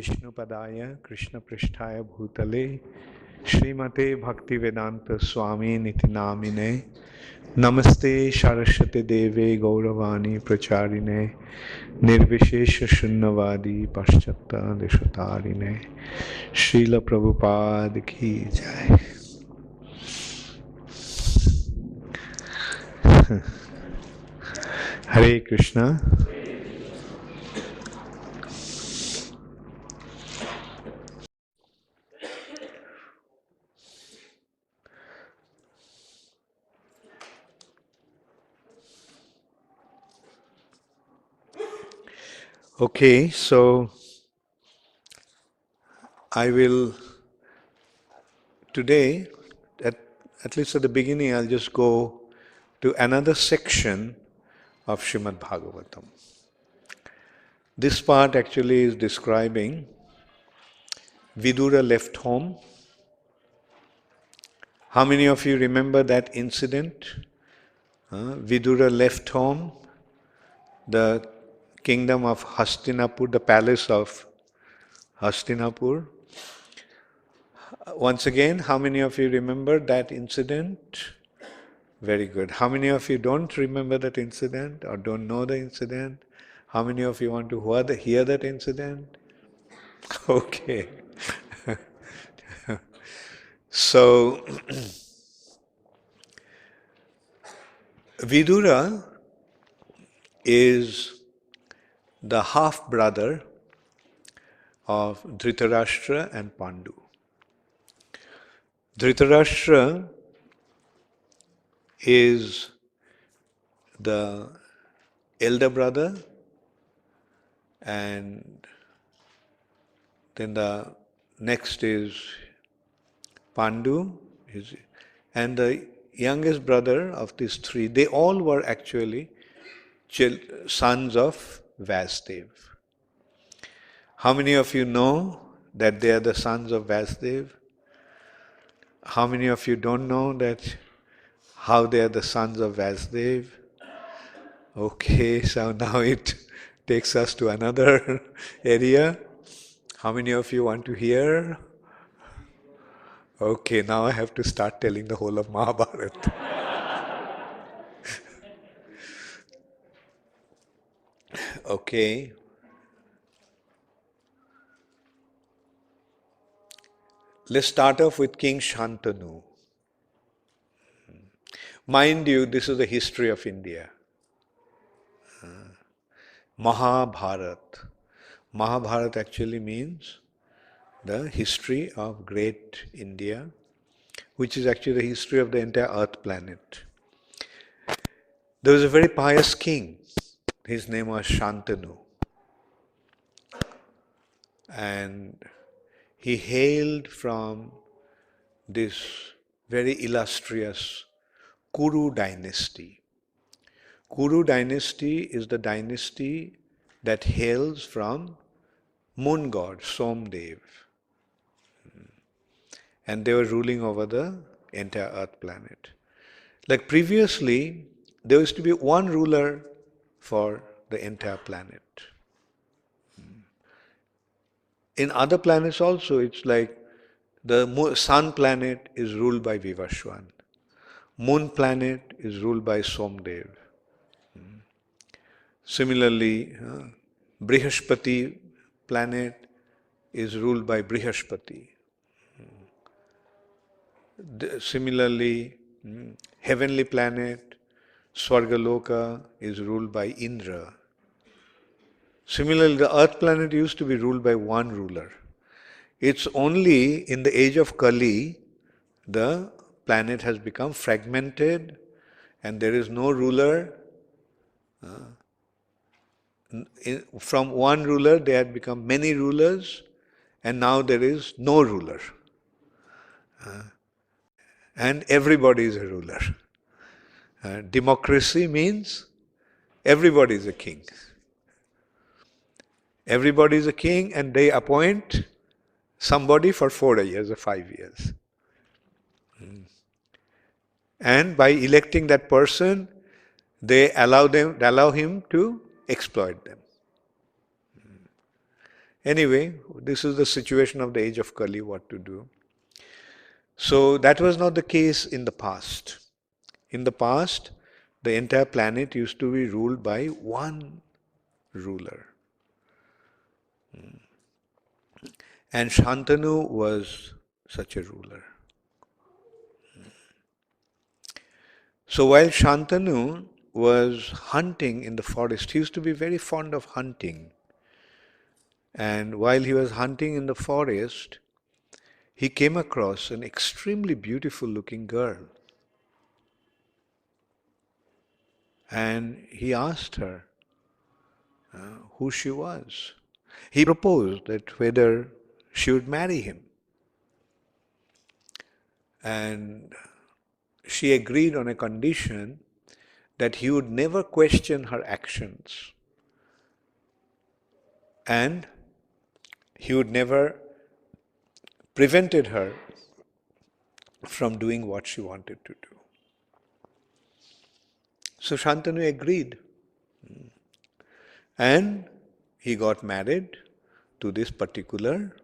Vishnupadaya Krishna Prishtaya Bhutale Srimate Bhakti Vedanta Swami Nitinamine Namaste Saraswate Deve Gauravani Pracharine Nirvishesha Shunnavadi Paschata Deshatarine Srila Prabhupada Ki Jai. Hare Krishna. Okay, so I will today, at least at the beginning, I'll just go to another section of Srimad Bhagavatam. This part actually is describing Vidura left home. How many of you remember that incident? Vidura left home, the kingdom of Hastinapur, the palace of Hastinapur. Once again, how many of you remember that incident? Very good. How many of you don't remember that incident or don't know the incident? How many of you want to hear that incident? Okay. So, Vidura is the half-brother of Dhritarashtra and Pandu. Dhritarashtra is the elder brother, and then the next is Pandu, and the youngest brother of these three. They all were actually sons of Vasudev. How many of you know that they are the sons of Vasudev? How many of you don't know that how they are the sons of Vasudev? Okay, so now it takes us to another area. How many of you want to hear? Okay, now I have to start telling the whole of Mahabharata. Okay. Let's start off with King Shantanu. Mind you, this is the history of India. Mahabharata. Mahabharata actually means the history of great India, which is actually the history of the entire earth planet. There was a very pious king. His name was Shantanu. And he hailed from this very illustrious Kuru dynasty. Kuru dynasty is the dynasty that hails from moon god Somdev. And they were ruling over the entire earth planet. Like previously, there used to be one ruler for the entire planet. In other planets also, it's like the sun planet is ruled by Vivaswan. Moon planet is ruled by Somdev. Similarly, Brihaspati planet is ruled by Brihaspati. Similarly, heavenly planet, Swargaloka, is ruled by Indra. Similarly, the earth planet used to be ruled by one ruler. It's only in the age of Kali, the planet has become fragmented and there is no ruler. From one ruler, there had become many rulers, and now there is no ruler. And everybody is a ruler. Democracy means everybody is a king. Everybody is a king, and they appoint somebody for 4 years or 5 years. And by electing that person, they allow him to exploit them. Anyway, this is the situation of the age of Kali, what to do. So that was not the case in the past. In the past, the entire planet used to be ruled by one ruler. And Shantanu was such a ruler. So while Shantanu was hunting in the forest, he used to be very fond of hunting. And while he was hunting in the forest, he came across an extremely beautiful looking girl. And he asked her who she was. He proposed that whether she would marry him. And she agreed on a condition that he would never question her actions and he would never prevented her from doing what she wanted to do. So Shantanu agreed. And he got married to this particular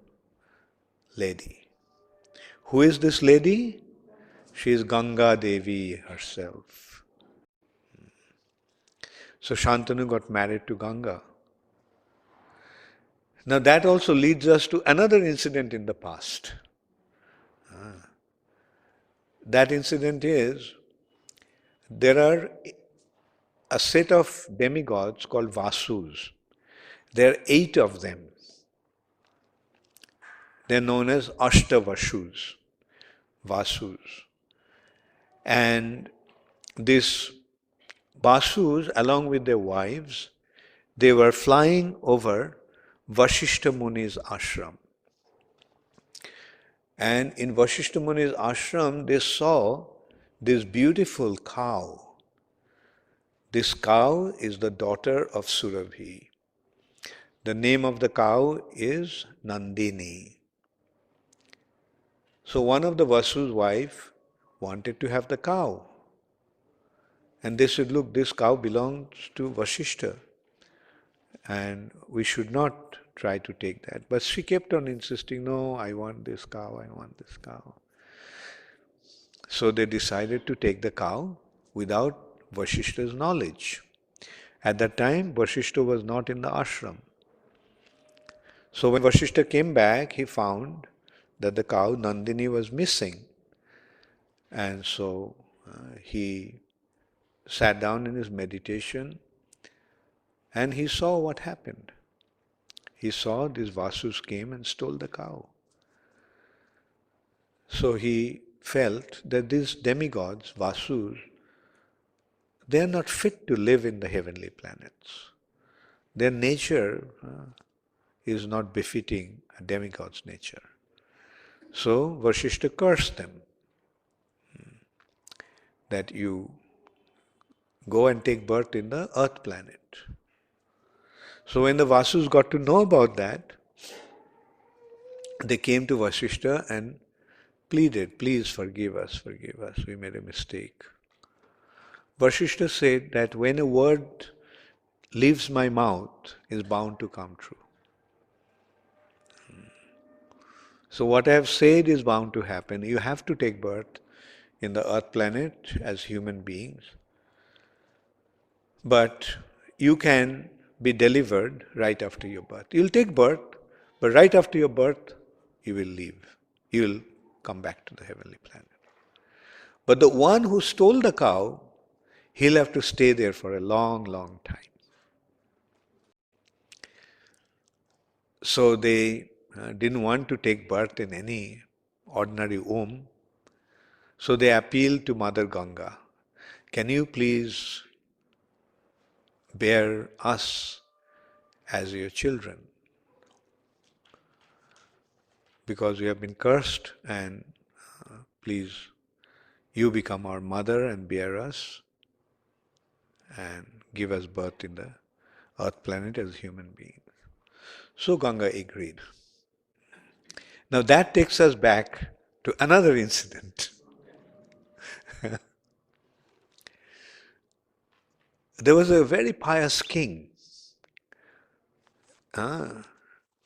lady. Who is this lady? She is Ganga Devi herself. So Shantanu got married to Ganga. Now that also leads us to another incident in the past. That incident is, there are a set of demigods called Vasus. There are 8 of them. They are known as Ashtavashus, Vasus. And these Vasus, along with their wives, they were flying over Vashishta Muni's ashram. And in Vashishta Muni's ashram, they saw this beautiful cow. This cow is the daughter of Surabhi. The name of the cow is Nandini. So one of the Vasu's wife wanted to have the cow. And they said, look, this cow belongs to Vashishta. And we should not try to take that. But she kept on insisting, no, I want this cow, I want this cow. So they decided to take the cow without Vashishta's knowledge. At that time, Vashishta was not in the ashram. So when Vashishta came back, he found that the cow Nandini was missing. And so he sat down in his meditation and he saw what happened. He saw these Vasus came and stole the cow. So he felt that these demigods, Vasus, they are not fit to live in the heavenly planets. Their nature is not befitting a demigod's nature. So Vashishta cursed them that you go and take birth in the earth planet. So when the Vasus got to know about that, they came to Vashishta and pleaded, please forgive us, we made a mistake. Vashishta said that when a word leaves my mouth is bound to come true. So what I have said is bound to happen. You have to take birth in the earth planet as human beings. But you can be delivered right after your birth. You'll take birth, but right after your birth, you will leave. You will come back to the heavenly planet. But the one who stole the cow, he'll have to stay there for a long, long time. So they didn't want to take birth in any ordinary womb. So they appealed to Mother Ganga. Can you please bear us as your children? Because we have been cursed, and please, you become our mother and bear us and give us birth in the earth planet as human beings. So Ganga agreed. Now that takes us back to another incident. There was a very pious king.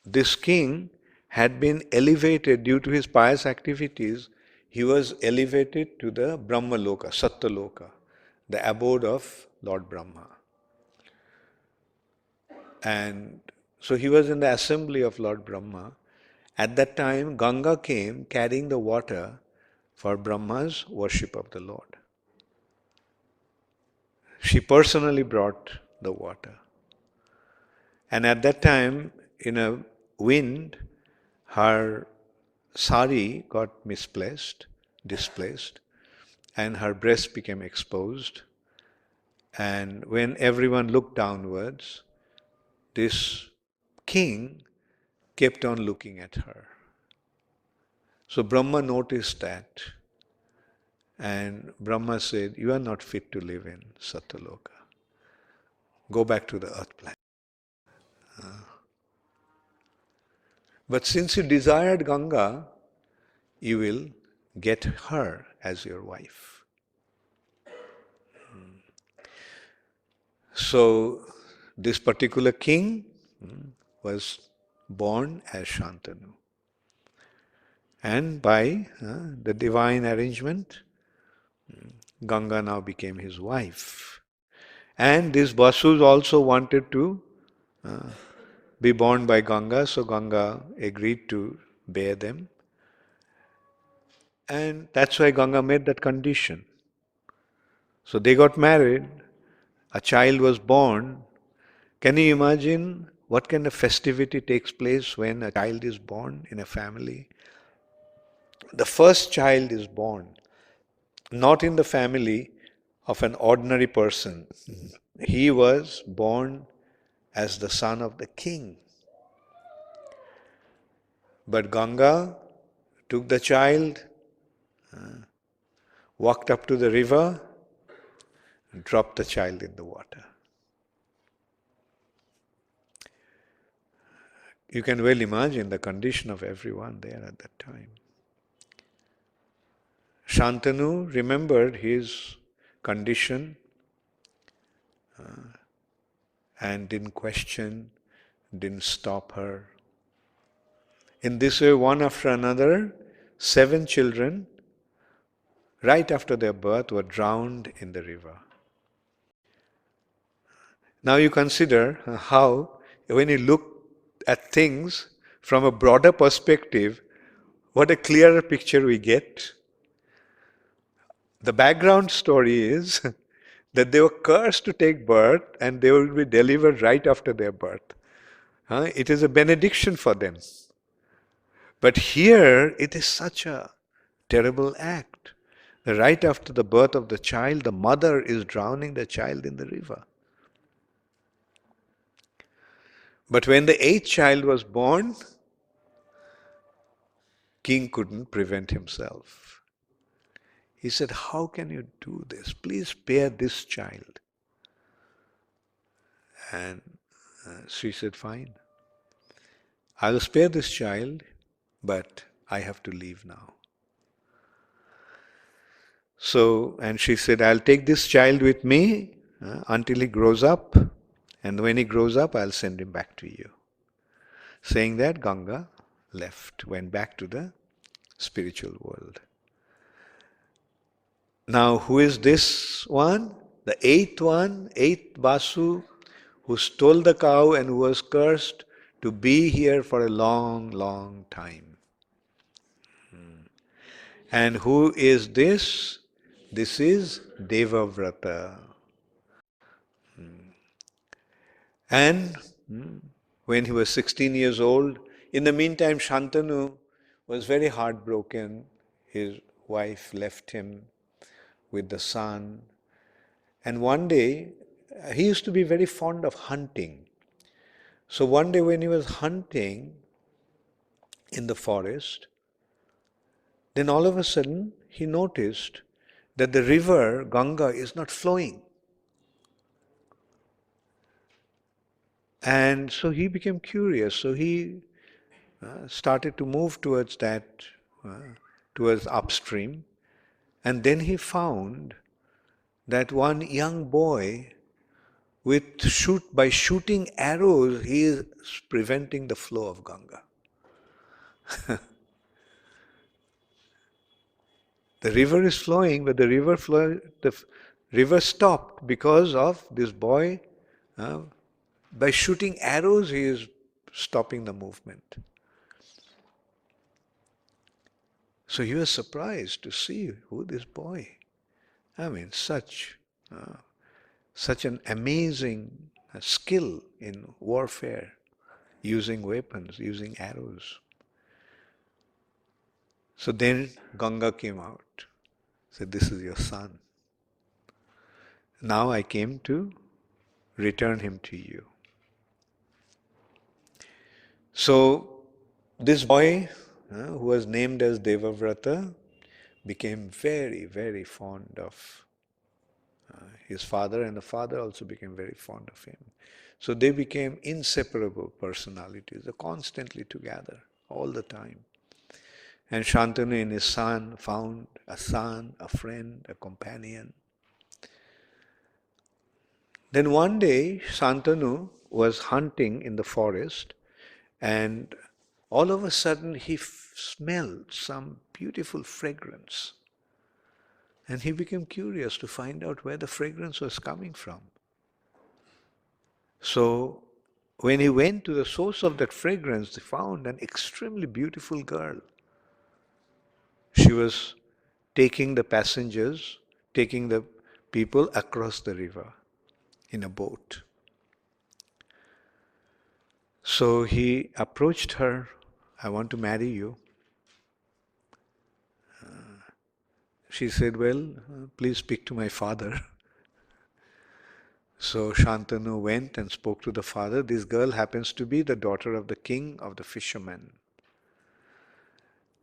this king had been elevated due to his pious activities. He was elevated to the Brahmaloka, Satyaloka, the abode of Lord Brahma. And so he was in the assembly of Lord Brahma. At that time, Ganga came carrying the water for Brahma's worship of the Lord. She personally brought the water. And at that time, in a wind, her sari got displaced, and her breast became exposed. And when everyone looked downwards, this king kept on looking at her. So Brahma noticed that, and Brahma said, "You are not fit to live in Satyaloka. Go back to the earth planet." But since you desired Ganga, you will get her as your wife. So this particular king was born as Shantanu. And by the divine arrangement, Ganga now became his wife. And these Vasus also wanted to be born by Ganga, so Ganga agreed to bear them. And that's why Ganga made that condition. So they got married, a child was born. Can you imagine what kind of festivity takes place when a child is born in a family? The first child is born, not in the family of an ordinary person. He was born as the son of the king. But Ganga took the child, walked up to the river, and dropped the child in the water. You can well imagine the condition of everyone there at that time. Shantanu remembered his condition and didn't question, didn't stop her. In this way, one after another, 7 children, right after their birth, were drowned in the river. Now you consider how, when you look at things from a broader perspective, what a clearer picture we get. The background story is that they were cursed to take birth and they will be delivered right after their birth. It is a benediction for them. But here it is such a terrible act. Right after the birth of the child, the mother is drowning the child in the river. But when the 8th child was born, king couldn't prevent himself. He said, "How can you do this? Please spare this child." And she said, "Fine. I will spare this child, but I have to leave now." So, and she said, "I'll take this child with me until he grows up, and when he grows up, I'll send him back to you." Saying that, Ganga left, went back to the spiritual world. Now, who is this one? The 8th one, 8th Vasu, who stole the cow and who was cursed to be here for a long, long time. And who is this? This is Devavrata. And when he was 16 years old, in the meantime, Shantanu was very heartbroken. His wife left him with the son. And one day, he used to be very fond of hunting. So one day when he was hunting in the forest, then all of a sudden he noticed that the river Ganga is not flowing. And so he became curious. So he started to move towards towards upstream. And then he found that one young boy by shooting arrows, he is preventing the flow of Ganga. The river is flowing, but the river stopped because of this boy. By shooting arrows, he is stopping the movement. So he was surprised to see who this boy. I mean, such an amazing skill in warfare, using weapons, using arrows. So then Ganga came out, said, "This is your son. Now I came to return him to you." So this boy, who was named as Devavrata, became very, very fond of his father, and the father also became very fond of him. So they became inseparable personalities. They're constantly together, all the time. And Shantanu in his son found a son, a friend, a companion. Then one day, Shantanu was hunting in the forest, and all of a sudden he smelled some beautiful fragrance. And he became curious to find out where the fragrance was coming from. So when he went to the source of that fragrance, he found an extremely beautiful girl. She was taking the passengers, taking the people across the river in a boat. So he approached her, "I want to marry you." She said, "Well, please speak to my father." So Shantanu went and spoke to the father. This girl happens to be the daughter of the king of the fishermen.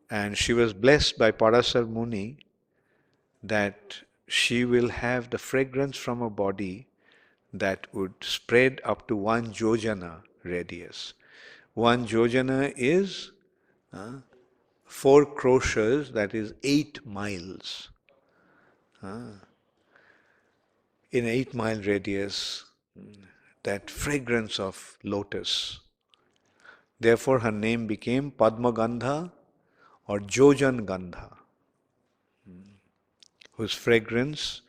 And she was blessed by Parasar Muni that she will have the fragrance from her body that would spread up to 1 yojana radius. 1 yojana is 4 crores, that is 8 miles. In 8-mile radius, that fragrance of lotus. Therefore, her name became Padma Gandha or Jojan Gandha, whose fragrance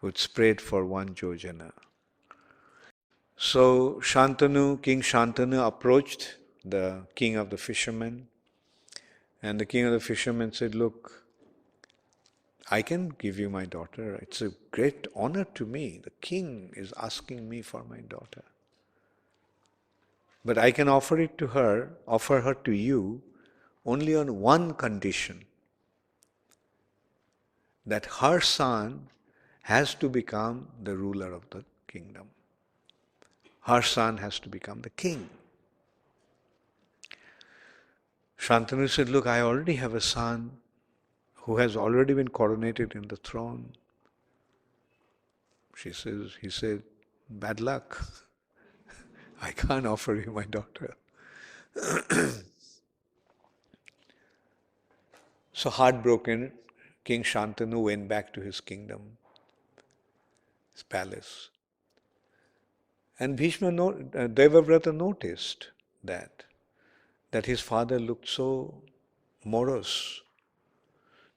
would spread for 1 yojana. So King Shantanu approached the king of the fishermen, and the king of the fishermen said, "Look, I can give you my daughter. It's a great honor to me. The king is asking me for my daughter. But I can offer her to you only on one condition, that her son has to become the ruler of the kingdom. Her son has to become the king." Shantanu said, "Look, I already have a son who has already been coronated in the throne." He said, "Bad luck. I can't offer you my daughter." So heartbroken, King Shantanu went back to his kingdom, his palace. And Devavrata noticed that his father looked so morose.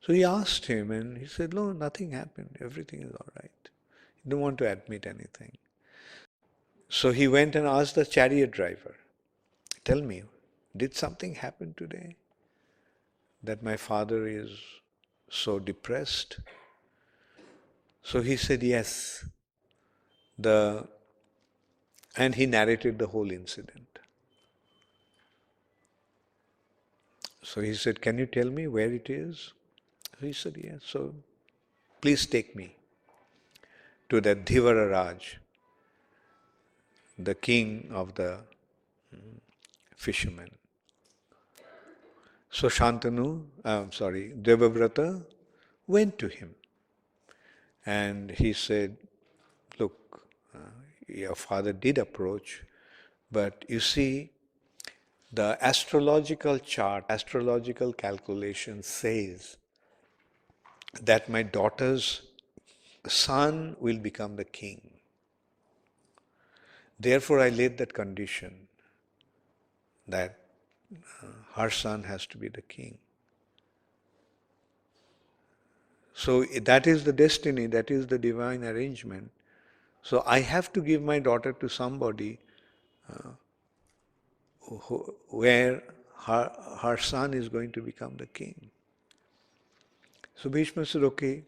So he asked him, and he said, "No, nothing happened. Everything is all right." He didn't want to admit anything. So he went and asked the chariot driver, "Tell me, did something happen today that my father is so depressed?" So he said, "Yes." And he narrated the whole incident. So he said, "Can you tell me where it is?" So he said, "Yes." So please take me to that Dhivara Raj, the king of the fishermen. So Devavrata went to him, and he said, "Look, your father did approach, but you see, the astrological chart, astrological calculation says that my daughter's son will become the king. Therefore, I laid that condition that her son has to be the king. So that is the destiny, that is the divine arrangement. So I have to give my daughter to somebody where her son is going to become the king. So Bhishma said, okay,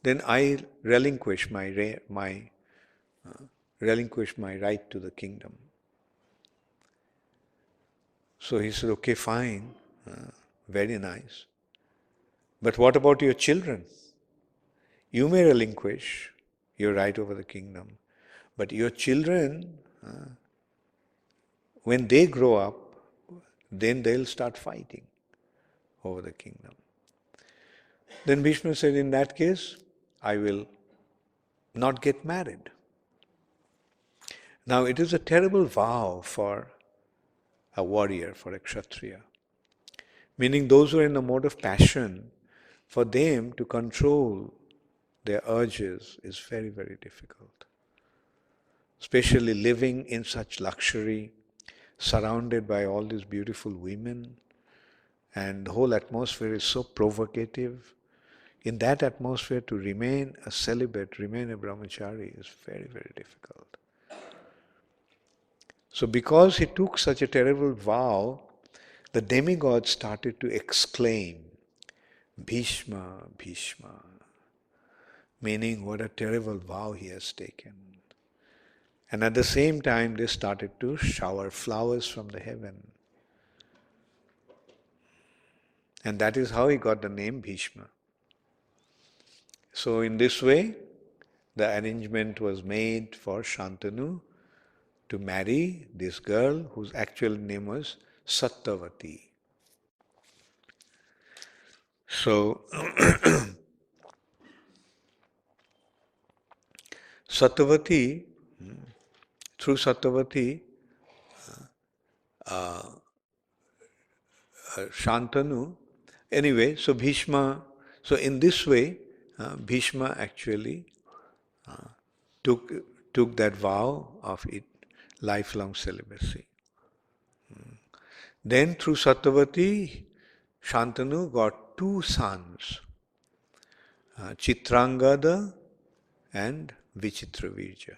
then I relinquish relinquish my right to the kingdom. So he said, okay, fine, very nice. But what about your children? You may relinquish your right over the kingdom, but your children, when they grow up, then they'll start fighting over the kingdom. Then Bhishma said, in that case, I will not get married. Now, it is a terrible vow for a warrior, for a kshatriya. Meaning those who are in the mode of passion, for them to control their urges is very, very difficult. Especially living in such luxury, surrounded by all these beautiful women, and the whole atmosphere is so provocative. In that atmosphere, to remain a celibate, remain a brahmachari is very, very difficult. So because he took such a terrible vow, the demigods started to exclaim, Bhishma, Bhishma, meaning what a terrible vow he has taken. And at the same time, they started to shower flowers from the heaven. And that is how he got the name Bhishma. So in this way, the arrangement was made for Shantanu to marry this girl whose actual name was Satyavati. So, Satyavati, through Satyavati, Shantanu, anyway, so Bhishma, so in this way, Bhishma actually took that vow of lifelong celibacy. Then through Satyavati, Shantanu got two sons, Chitrangada and Vichitravirja.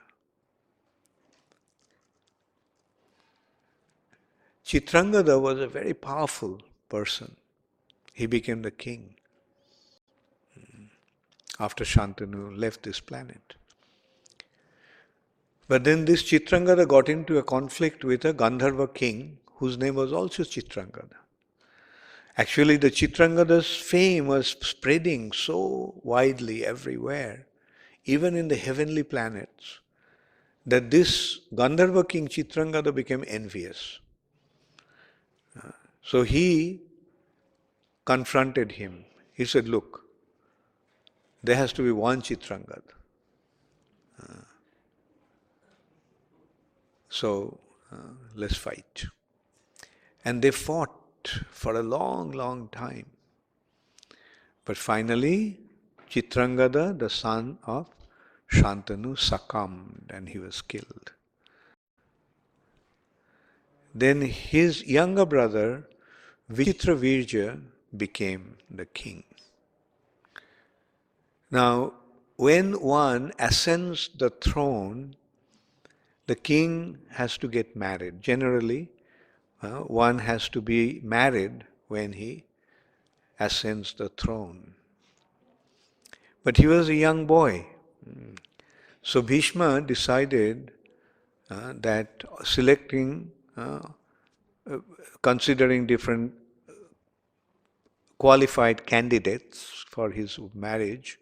Chitrangada was a very powerful person. He became the king after Shantanu left this planet. But then this Chitrangada got into a conflict with a Gandharva king whose name was also Chitrangada. Actually, the Chitrangada's fame was spreading so widely everywhere, even in the heavenly planets, that this Gandharva king Chitrangada became envious. So he confronted him. He said, look, there has to be one Chitrangada. So let's fight. And they fought for a long, long time. But finally, Chitrangada, the son of Shantanu, succumbed and he was killed. Then his younger brother, Vichitravirja, became the king. Now, when one ascends the throne, the king has to get married. Generally, one has to be married when he ascends the throne. But he was a young boy. So Bhishma decided that selecting, considering different qualified candidates for his marriage,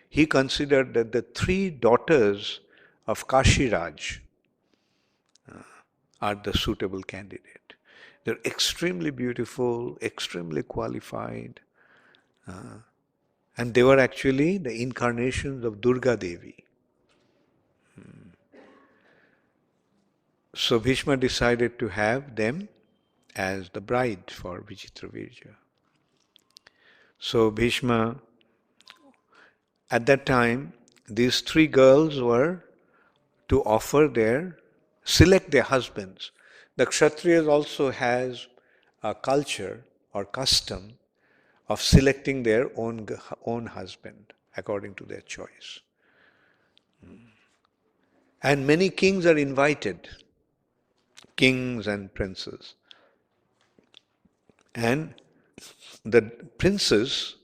he considered that the three daughters of Kashiraj are the suitable candidate. They're extremely beautiful, extremely qualified, and they were actually the incarnations of Durga Devi. So Bhishma decided to have them as the bride for Vichitravirja. So Bhishma, at that time, these three girls were to select their husbands. The Kshatriyas also has a culture or custom of selecting their own husband according to their choice. And many kings are invited, kings and princes. And the princess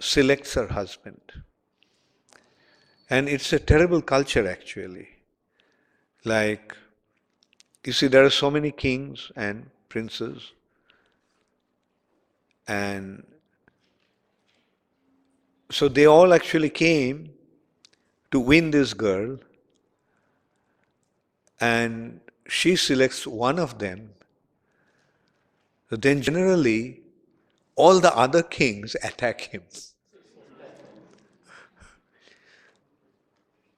selects her husband. And it's a terrible culture actually. Like, you see, there are so many kings and princes, and so they all actually came to win this girl, and she selects one of them. So then generally, all the other kings attack him.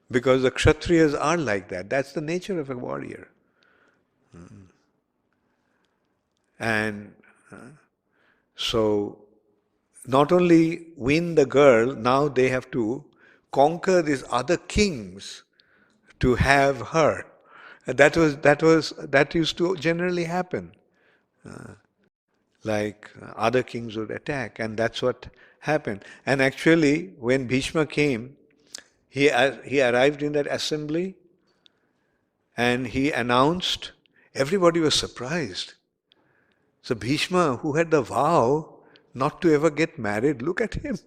Because the Kshatriyas are like that. That's the nature of a warrior. And so, not only win the girl, now they have to conquer these other kings to have her. That used to generally happen. Like other kings would attack, and that's what happened. And actually, when Bhishma came, he arrived in that assembly, and he announced. Everybody was surprised. So Bhishma, who had the vow not to ever get married, look at him.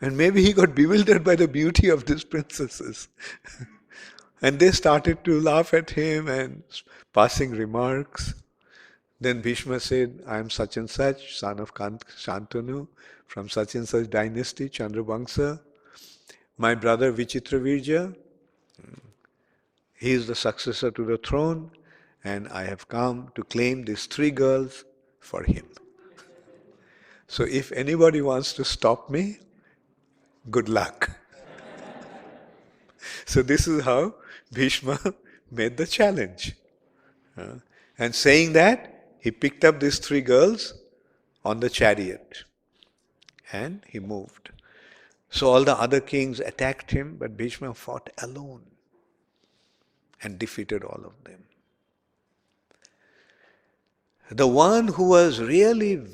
And maybe he got bewildered by the beauty of these princesses. And they started to laugh at him and passing remarks. Then Bhishma said, I am such and such, son of Shantanu, from such and such dynasty, Chandravamsa. My brother Vichitravirja, he is the successor to the throne, and I have come to claim these 3 girls for him. So if anybody wants to stop me, good luck. So this is how Bhishma made the challenge. And saying that, he picked up these 3 girls on the chariot and he moved. So all the other kings attacked him, but Bhishma fought alone and defeated all of them. The one who was really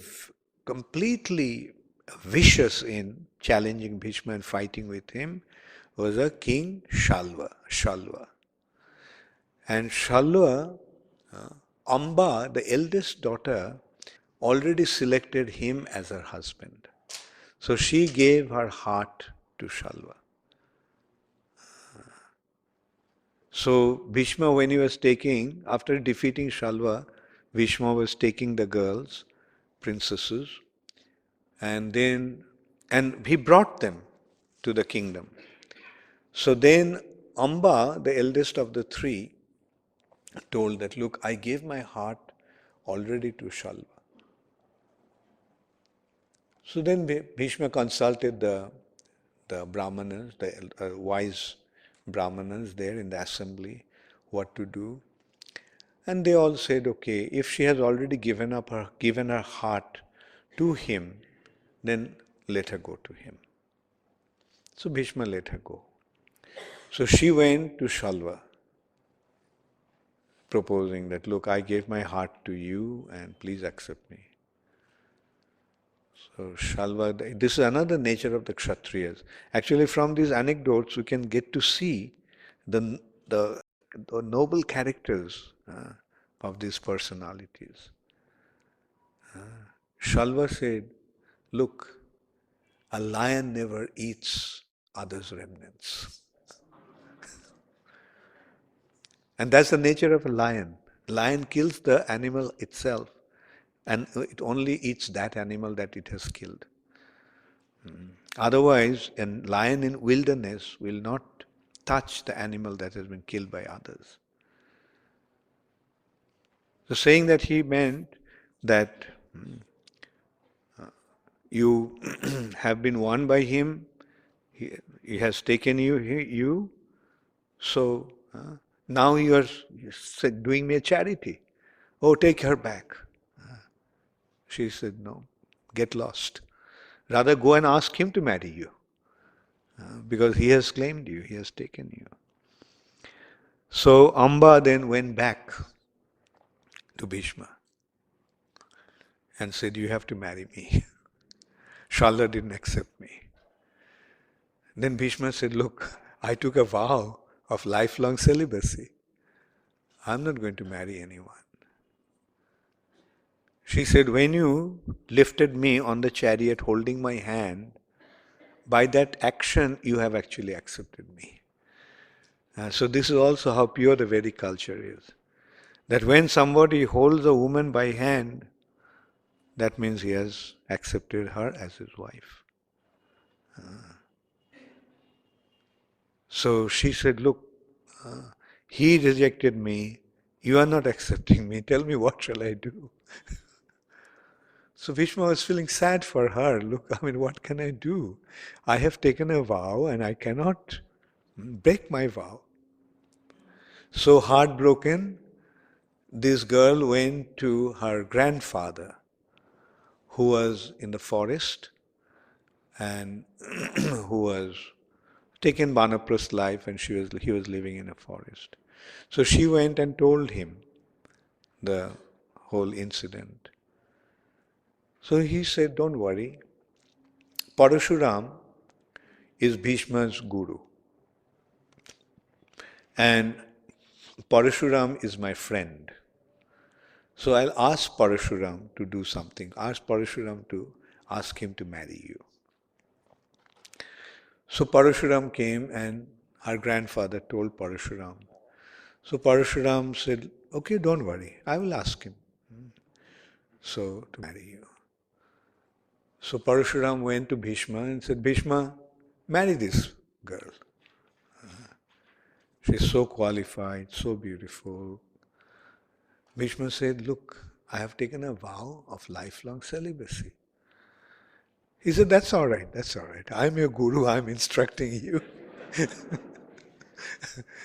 completely vicious in challenging Bhishma and fighting with him was a king Shalva. And Shalva, Amba, the eldest daughter, already selected him as her husband. So she gave her heart to Shalva. So Bhishma, when he was after defeating Shalva, Bhishma was taking the girls, princesses, and he brought them to the kingdom. So then Amba, the eldest of the 3, told that, look, I gave my heart already to Shalva. So then Bhishma consulted the brahmanas, the wise brahmanas there in the assembly, what to do. And they all said, okay, if she has already given her heart to him, then let her go to him. So Bhishma let her go. So she went to Shalva, proposing that, look, I gave my heart to you and please accept me. So Shalva, this is another nature of the Kshatriyas. Actually, from these anecdotes, we can get to see the noble characters of these personalities. Shalva said, look, a lion never eats others' remnants. And that's the nature of a lion. Lion kills the animal itself, and it only eats that animal that it has killed. Otherwise, a lion in wilderness will not touch the animal that has been killed by others. So saying that, he meant that you have been won by him, he has taken you, so now you are doing me a charity. Oh, take her back. She said, no, get lost. Rather go and ask him to marry you. because he has claimed you, he has taken you. So Amba then went back to Bhishma and said, you have to marry me. Shalya didn't accept me. Then Bhishma said, look, I took a vow of lifelong celibacy. I'm not going to marry anyone. She said, when you lifted me on the chariot holding my hand, by that action you have actually accepted me. So this is also how pure the Vedic culture is. That when somebody holds a woman by hand, that means he has accepted her as his wife. So she said, look, he rejected me, you are not accepting me, tell me what shall I do? So Bhishma was feeling sad for her. Look, what can I do? I have taken a vow and I cannot break my vow. So heartbroken, this girl went to her grandfather, who was in the forest and who was taken Vanaprastha life, and he was living in a forest. So she went and told him the whole incident. So he said, don't worry, Parashuram is Bhishma's guru. And Parashuram is my friend. So I'll ask Parashuram to do something. Ask Parashuram to ask him to marry you. So Parashuram came and her grandfather told Parashuram. So Parashuram said, okay, don't worry, I will ask him so to marry you. So Parashuram went to Bhishma and said, Bhishma, marry this girl. She's so qualified, so beautiful. Bhishma said, look, I have taken a vow of lifelong celibacy. He said, that's all right. I'm your guru, I'm instructing you.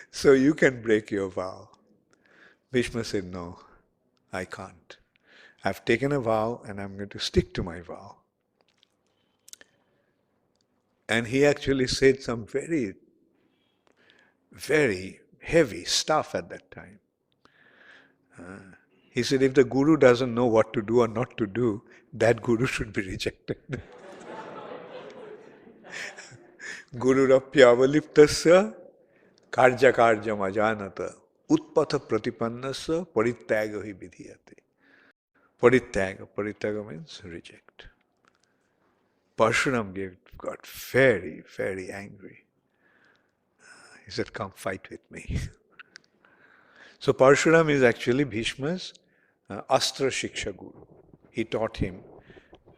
So you can break your vow. Bhishma said, no, I can't. I've taken a vow and I'm going to stick to my vow. And he actually said some very, very heavy stuff at that time. He said, if the guru doesn't know what to do or not to do, that guru should be rejected. Gururapyavaliptasya karja karjam ajanata utpatha pratipannasya parittyaga hi vidhiyate. Parittyaga means reject. Parshuram got very, very angry. He said, come fight with me. So Parshuram is actually Bhishma's Astra Shiksha Guru. He taught him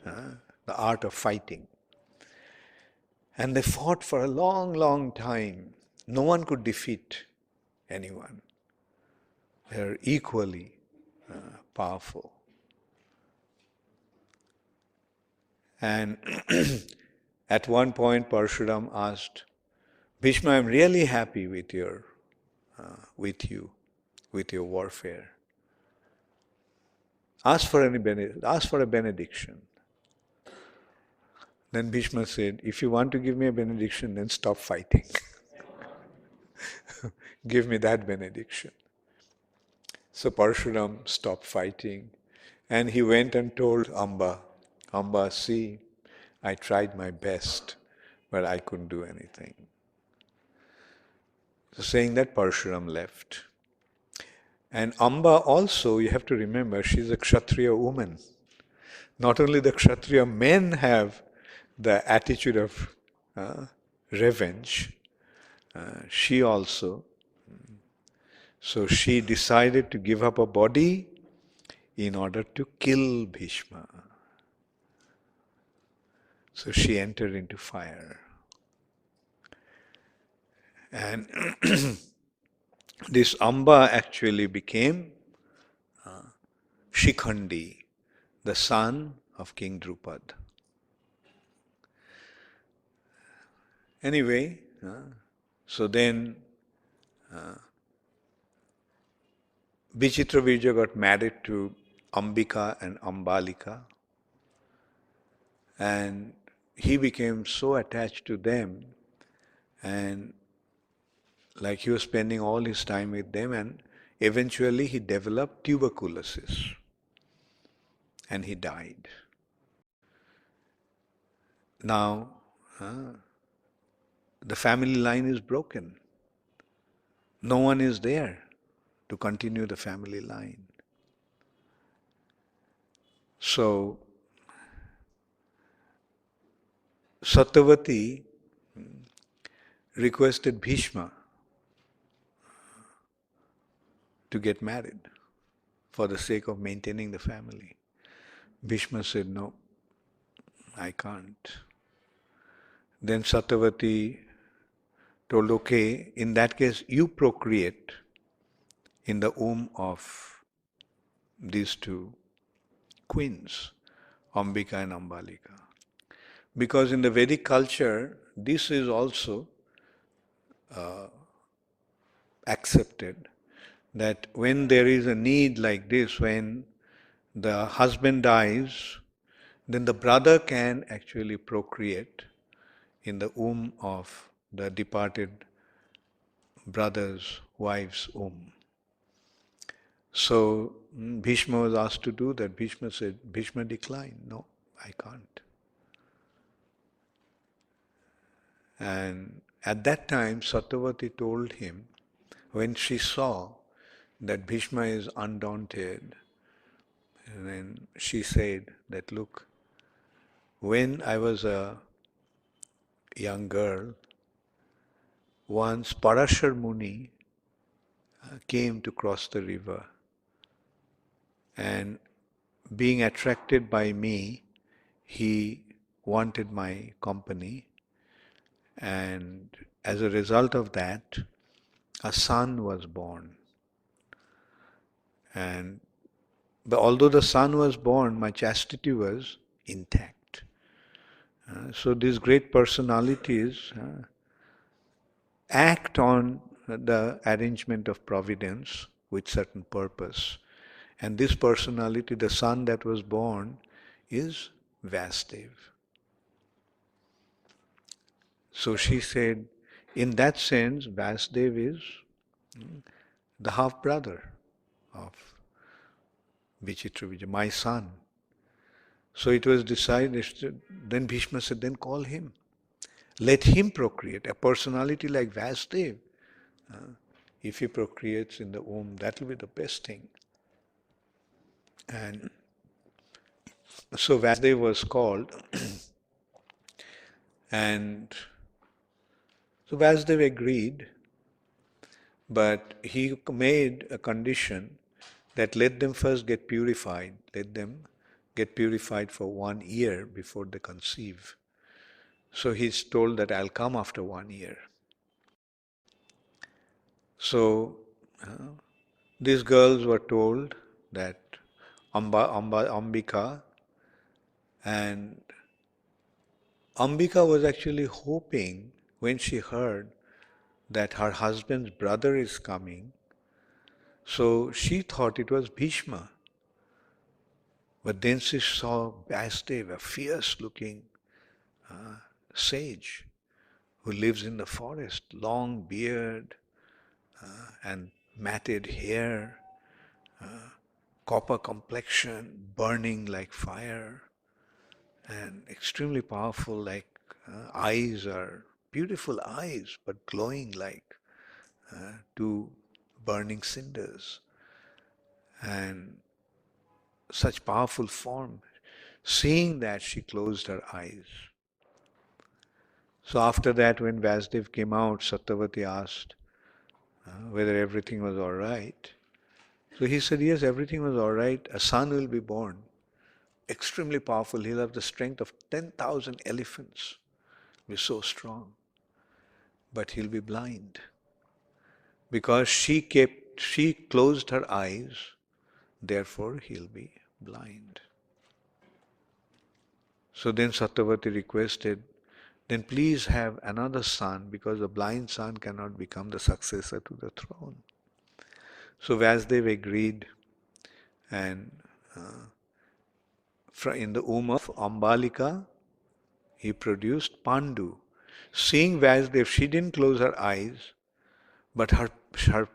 the art of fighting. And they fought for a long, long time. No one could defeat anyone. They are equally powerful. And at one point Parshuram asked, Bhishma, I'm really happy with you, with your warfare. Ask for a benediction. Then Bhishma said, if you want to give me a benediction, then stop fighting. Give me that benediction. So Parshuram stopped fighting and he went and told Amba, Amba, see, I tried my best, but I couldn't do anything. So saying that, Parshuram left. And Amba also, you have to remember, she's a Kshatriya woman. Not only the Kshatriya men have the attitude of revenge, she also. So she decided to give up her body in order to kill Bhishma. So she entered into fire. And this Amba actually became Shikhandi, the son of King Drupad. Anyway, so then Vichitravirja got married to Ambika and Ambalika, and he became so attached to them And like he was spending all his time with them, and eventually he developed tuberculosis and he died. Now, the family line is broken. No one is there to continue the family line. So, Satyavati requested Bhishma to get married for the sake of maintaining the family. Bhishma said, no, I can't. Then Satyavati told, okay, in that case, you procreate in the womb of these two queens, Ambika and Ambalika. Because in the Vedic culture, this is also accepted, that when there is a need like this, when the husband dies, then the brother can actually procreate in the womb of the departed brother's wife's womb. So Bhishma was asked to do that. Bhishma declined, no, I can't. And at that time, Satyavati told him, when she saw that Bhishma is undaunted, and then she said that, look, when I was a young girl, once Parashar Muni came to cross the river, and being attracted by me, he wanted my company, and as a result of that, a son was born. But although the son was born, my chastity was intact. So these great personalities act on the arrangement of providence with certain purpose. And this personality, the son that was born, is Vasudev. So she said, in that sense, Vasudev is the half-brother of Vichitravijaya, my son. So it was decided, then Bhishma said, then call him. Let him procreate. A personality like Vasudev, if he procreates in the womb, that will be the best thing. And so Vasudev was called, and so Vasudev agreed, but he made a condition that let them first get purified. Let them get purified for 1 year before they conceive. So he's told that I'll come after 1 year. So these girls were told that Ambika, and Ambika was actually hoping, when she heard that her husband's brother is coming, so she thought it was Bhishma. But then she saw Vasudev, a fierce-looking sage who lives in the forest, long beard and matted hair, copper complexion, burning like fire, and extremely powerful, like eyes are beautiful eyes, but glowing like two burning cinders, and such powerful form. Seeing that, she closed her eyes. So after that, when Vasudev came out, Satyavati asked whether everything was all right. So he said, yes, everything was all right. A son will be born, extremely powerful. He'll have the strength of 10,000 elephants. He'll be so strong. But he'll be blind. Because she closed her eyes, therefore he'll be blind. So then Satyavati requested, then please have another son, because the blind son cannot become the successor to the throne. So Vasudev agreed, and in the womb of Ambalika, he produced Pandu. Seeing Vasudev, she didn't close her eyes, but her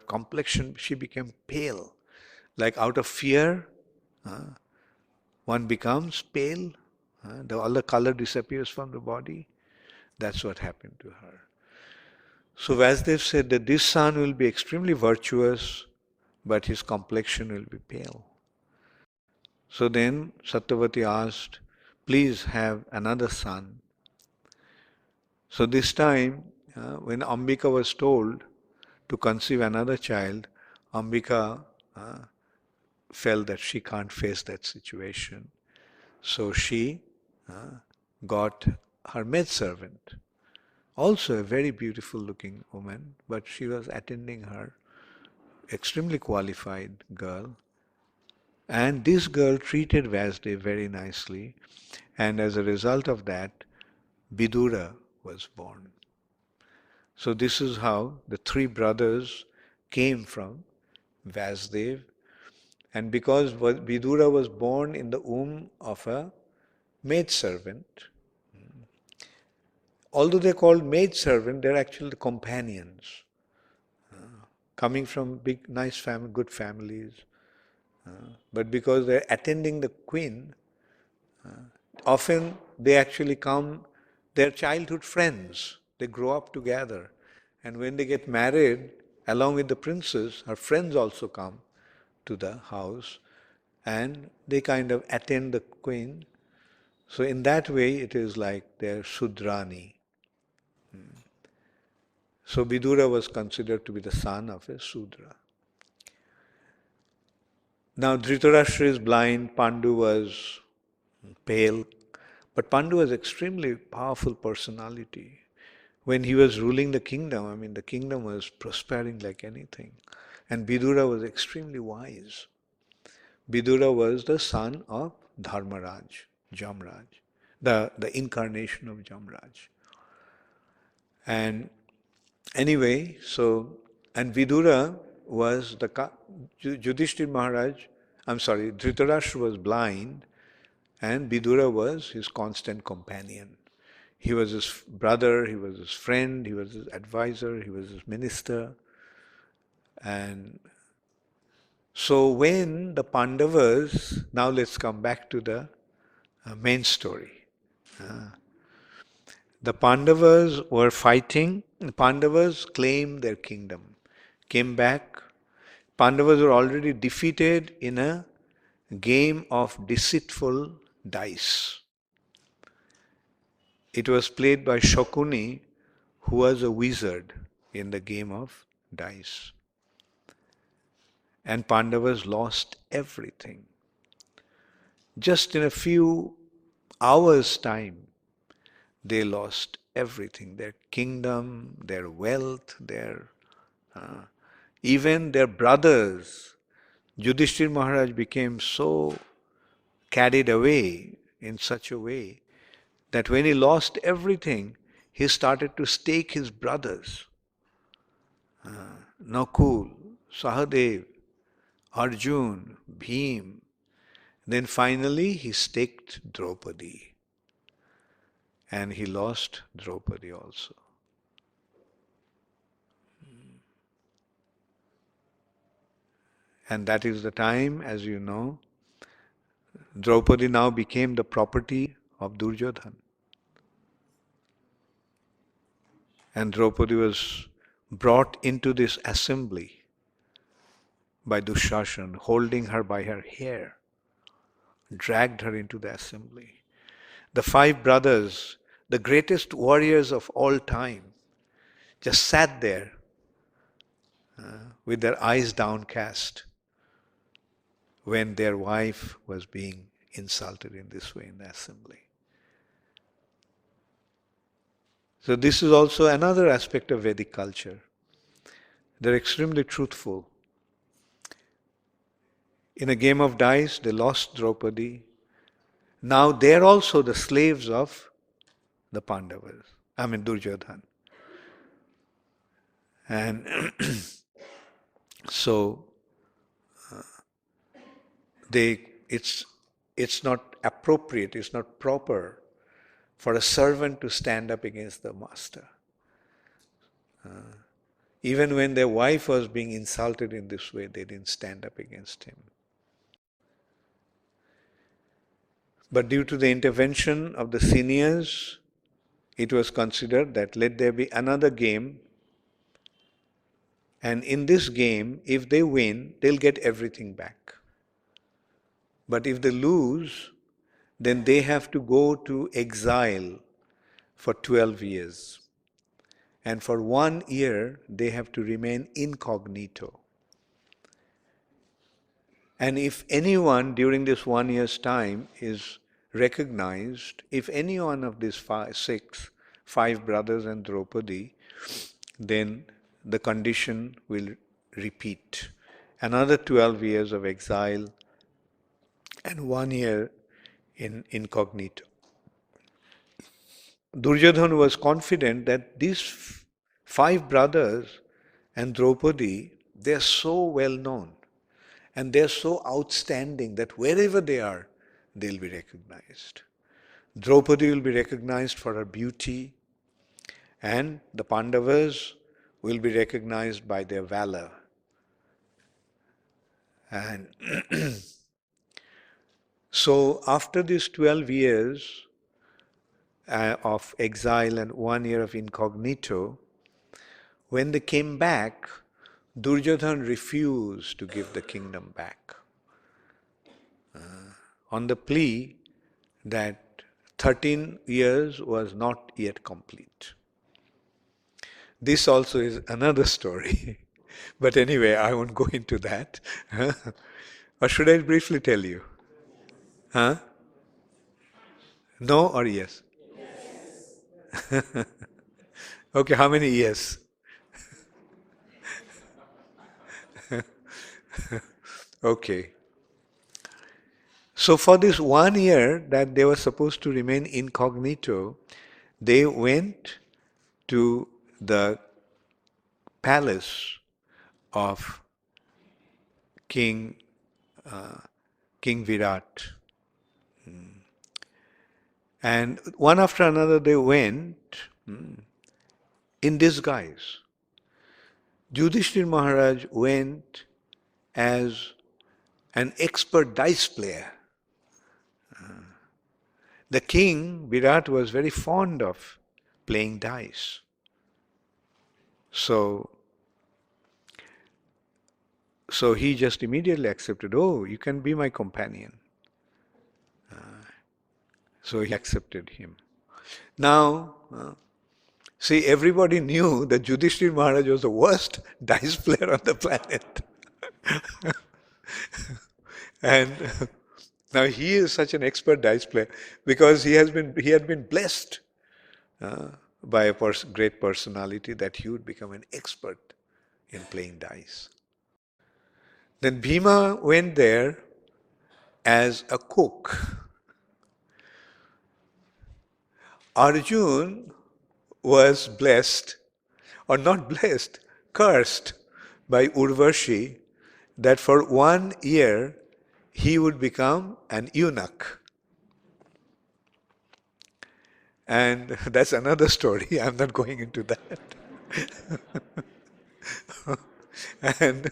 complexion, she became pale. Like out of fear, one becomes pale. All the color disappears from the body. That's what happened to her. So Vasudev said that this son will be extremely virtuous, but his complexion will be pale. So then Satyavati asked, please have another son. So this time, when Ambika was told to conceive another child, Ambika felt that she can't face that situation. So she got her maidservant, also a very beautiful looking woman, but she was attending her, extremely qualified girl. And this girl treated Vasudev very nicely, and as a result of that, Vidura was born. So this is how the three brothers came from Vasudev. And because Vidura was born in the womb of a maidservant, although they're called maidservant, they're actually the companions, coming from big, nice family, good families. But because they're attending the queen, often they actually come, they're childhood friends. They grow up together. And when they get married, along with the princess, her friends also come to the house and they kind of attend the queen. So in that way, it is like they're Sudrani. So Vidura was considered to be the son of a Sudra. Now Dhritarashtra is blind, Pandu was pale, but Pandu was extremely powerful personality. When he was ruling the kingdom, I mean the kingdom was prospering like anything. And Vidura was extremely wise. Vidura was the son of Dharmaraj, Jamraj, the incarnation of Jamraj. And anyway, and Vidura was Yudhishthir Maharaj, Dhritarashtra was blind and Vidura was his constant companion. He was his brother, he was his friend, he was his advisor, he was his minister. And so when the Pandavas, now let's come back to the main story. The Pandavas were fighting. The Pandavas claimed their kingdom, came back. Pandavas were already defeated in a game of deceitful dice. It was played by Shakuni, who was a wizard in the game of dice. And Pandavas lost everything. Just in a few hours' time, they lost everything, their kingdom, their wealth, even their brothers. Yudhishthir Maharaj became so carried away in such a way that when he lost everything, he started to stake his brothers. Nakul, Sahadev, Arjun, Bhim. Then finally he staked Draupadi. And he lost Draupadi also. And that is the time, as you know, Draupadi now became the property of Duryodhana. And Draupadi was brought into this assembly by Dushashan, holding her by her hair, dragged her into the assembly. The five brothers, the greatest warriors of all time, just sat there with their eyes downcast when their wife was being insulted in this way in the assembly. So this is also another aspect of Vedic culture. They're extremely truthful. In a game of dice, they lost Draupadi. Now they're also the slaves of the Pandavas, Duryodhana. And so it's not appropriate, it's not proper for a servant to stand up against the master. Even when their wife was being insulted in this way, they didn't stand up against him. But due to the intervention of the seniors, it was considered that let there be another game, and in this game, if they win, they'll get everything back. But if they lose, then they have to go to exile for 12 years. And for 1 year, they have to remain incognito. And if anyone during this 1 year's time is recognized, if any one of these five brothers and Draupadi, then the condition will repeat. Another 12 years of exile and 1 year in incognito. Duryodhana was confident that these 5 brothers and Draupadi, they are so well known and they are so outstanding that wherever they are, they'll be recognized. Draupadi will be recognized for her beauty, and the Pandavas will be recognized by their valor. And so after these 12 years of exile and 1 year of incognito, when they came back, Duryodhana refused to give the kingdom back on the plea that 13 years was not yet complete. This also is another story. But anyway, I won't go into that. Or should I briefly tell you? Huh? No or yes? Yes. Okay, how many yes? Okay. So for this 1 year that they were supposed to remain incognito, they went to the palace of King Virat. And one after another they went in disguise. Yudhishthira Maharaj went as an expert dice player. The king, Virat, was very fond of playing dice. So he just immediately accepted, oh, you can be my companion. So he accepted him. Now, see, everybody knew that Yudhishthira Maharaj was the worst dice player on the planet. And now he is such an expert dice player because he had been blessed by a great personality that he would become an expert in playing dice. Then Bhima went there as a cook. Arjun was blessed, or not blessed, cursed by Urvashi that for 1 year he would become an eunuch. And that's another story. I'm not going into that. And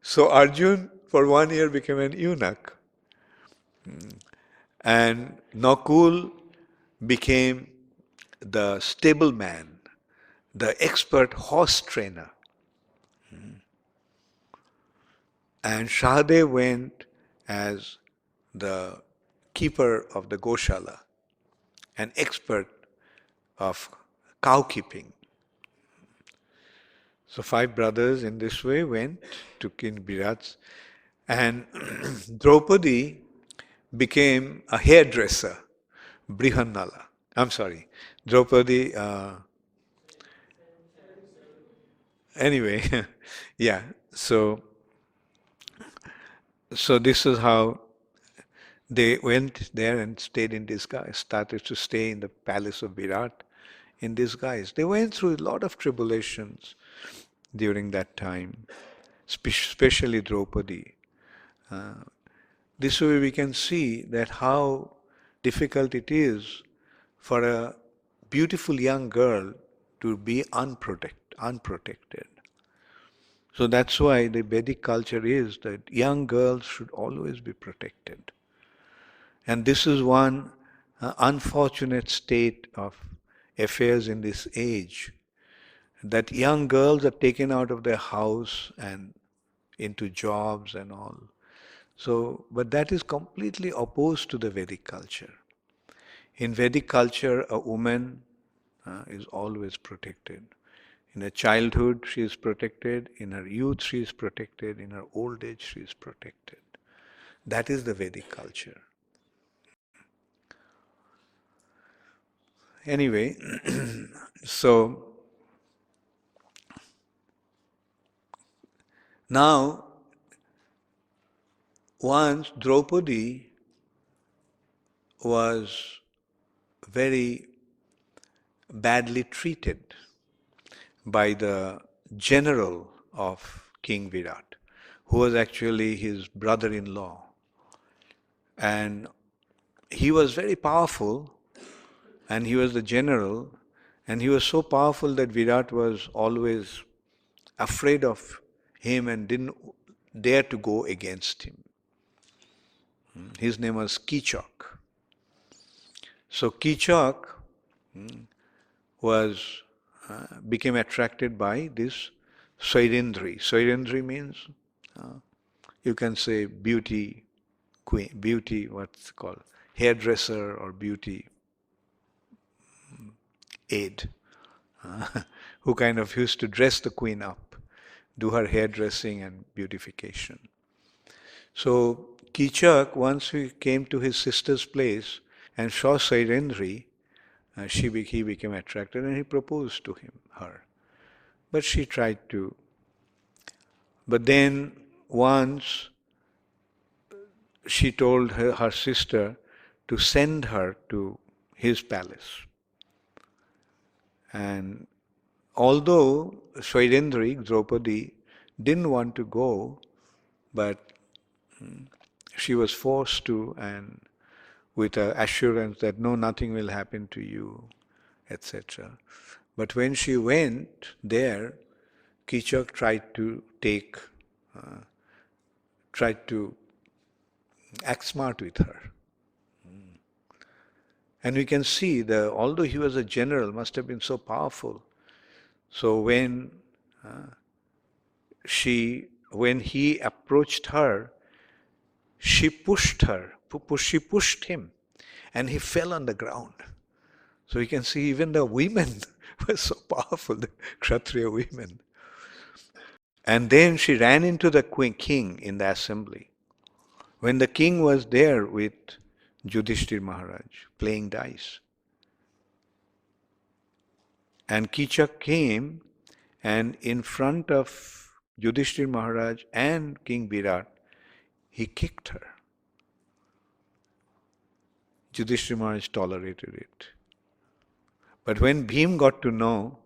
so Arjun for 1 year became an eunuch. And Nakul became the stableman, the expert horse trainer. And Shahadev went as the keeper of the Goshala, an expert of cow keeping. So 5 brothers in this way went to King Virat's, and Draupadi became a hairdresser, Brihannala. I'm sorry, Draupadi, anyway, yeah, so this is how they went there and stayed in disguise, started to stay in the palace of Virat in disguise. They went through a lot of tribulations during that time, especially Draupadi. This way we can see that how difficult it is for a beautiful young girl to be unprotected. So that's why the Vedic culture is that young girls should always be protected. And this is one unfortunate state of affairs in this age, that young girls are taken out of their house and into jobs and all. So, but that is completely opposed to the Vedic culture. In Vedic culture, a woman is always protected. In her childhood, she is protected. In her youth, she is protected. In her old age, she is protected. That is the Vedic culture. Anyway, so now, once Draupadi was very badly treated by the general of King Virat, who was actually his brother-in-law. And he was very powerful, and he was the general, and he was so powerful that Virat was always afraid of him and didn't dare to go against him. His name was Kichak. So Kichak became attracted by this Swairendri. Swairendri means, you can say beauty queen, beauty, what's it called, hairdresser or beauty aid, who kind of used to dress the queen up, do her hairdressing and beautification. So Kichak, once he came to his sister's place and saw Swairendri, he became attracted and he proposed to her. But she tried to. But then once she told her sister to send her to his palace. And although Swairendri, Draupadi, didn't want to go, but she was forced to, and with an assurance that no, nothing will happen to you, etc. But when she went there, Kichak tried to act smart with her. And we can see that although he was a general, must have been so powerful. So when he approached her, she pushed him, and he fell on the ground. So you can see even the women were so powerful, the Kshatriya women. And then she ran into the king in the assembly. When the king was there with Yudhishthir Maharaj playing dice. And Kichak came, and in front of Yudhishthir Maharaj and King Virat, he kicked her. Yudhishthir Maharaj tolerated it. But when Bhim got to know,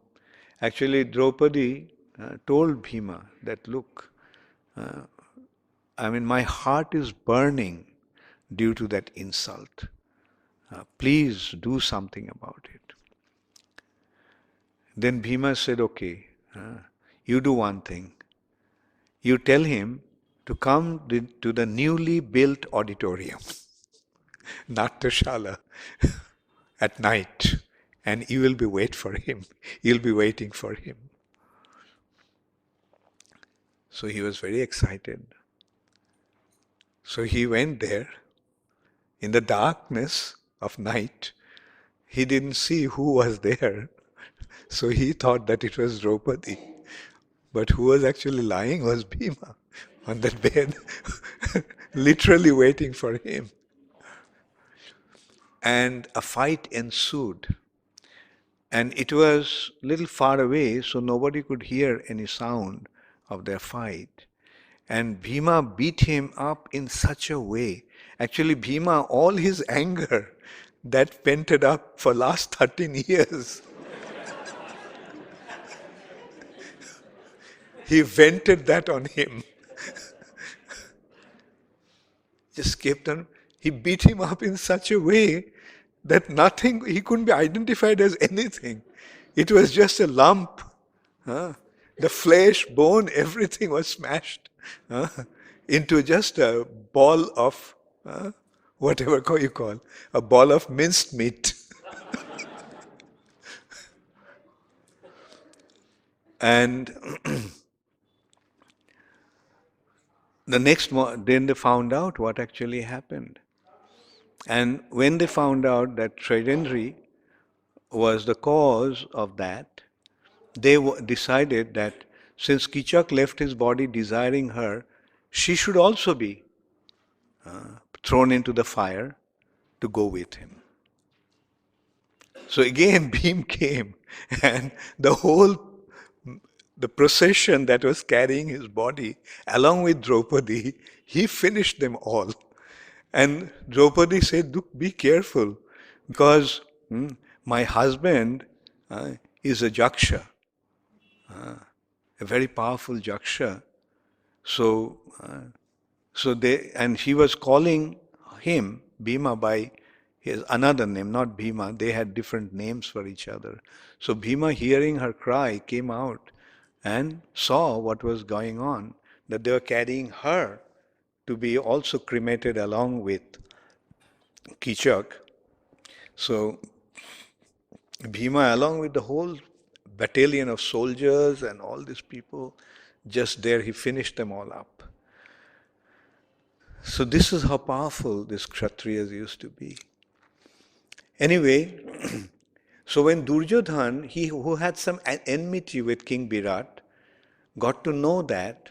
actually Draupadi told Bhima that, look, my heart is burning due to that insult. Please do something about it. Then Bhima said, okay, you do one thing. You tell him to come to the newly built auditorium, Natyashala, at night, and you will be waiting for him. You'll be waiting for him. So he was very excited. So he went there. In the darkness of night, he didn't see who was there. So he thought that it was Draupadi. But who was actually lying was Bhima on that bed, literally waiting for him. And a fight ensued. And it was a little far away, so nobody could hear any sound of their fight. And Bhima beat him up in such a way. Actually, Bhima, all his anger that vented up for last 13 years, he vented that on him. Just kept on. He beat him up in such a way that nothing, he couldn't be identified as anything. It was just a lump. Huh? The flesh, bone, everything was smashed huh, into just a ball of whatever you call, a ball of minced meat. And then they found out what actually happened. And when they found out that Trajanri was the cause of that, they decided that since Kichak left his body desiring her, she should also be thrown into the fire to go with him. So again, Bhim came, and the procession that was carrying his body, along with Draupadi, he finished them all. And Draupadi said, "Look, be careful, because my husband is a Jaksha, a very powerful Jaksha. So, and he was calling him, Bhima, by his another name, not Bhima. They had different names for each other. So Bhima, hearing her cry, came out and saw what was going on, that they were carrying her to be also cremated along with Kichak. So Bhima, along with the whole battalion of soldiers and all these people, just there, he finished them all up. So this is how powerful these Kshatriyas used to be. Anyway, so when Duryodhan, he who had some enmity with King Virat, got to know that,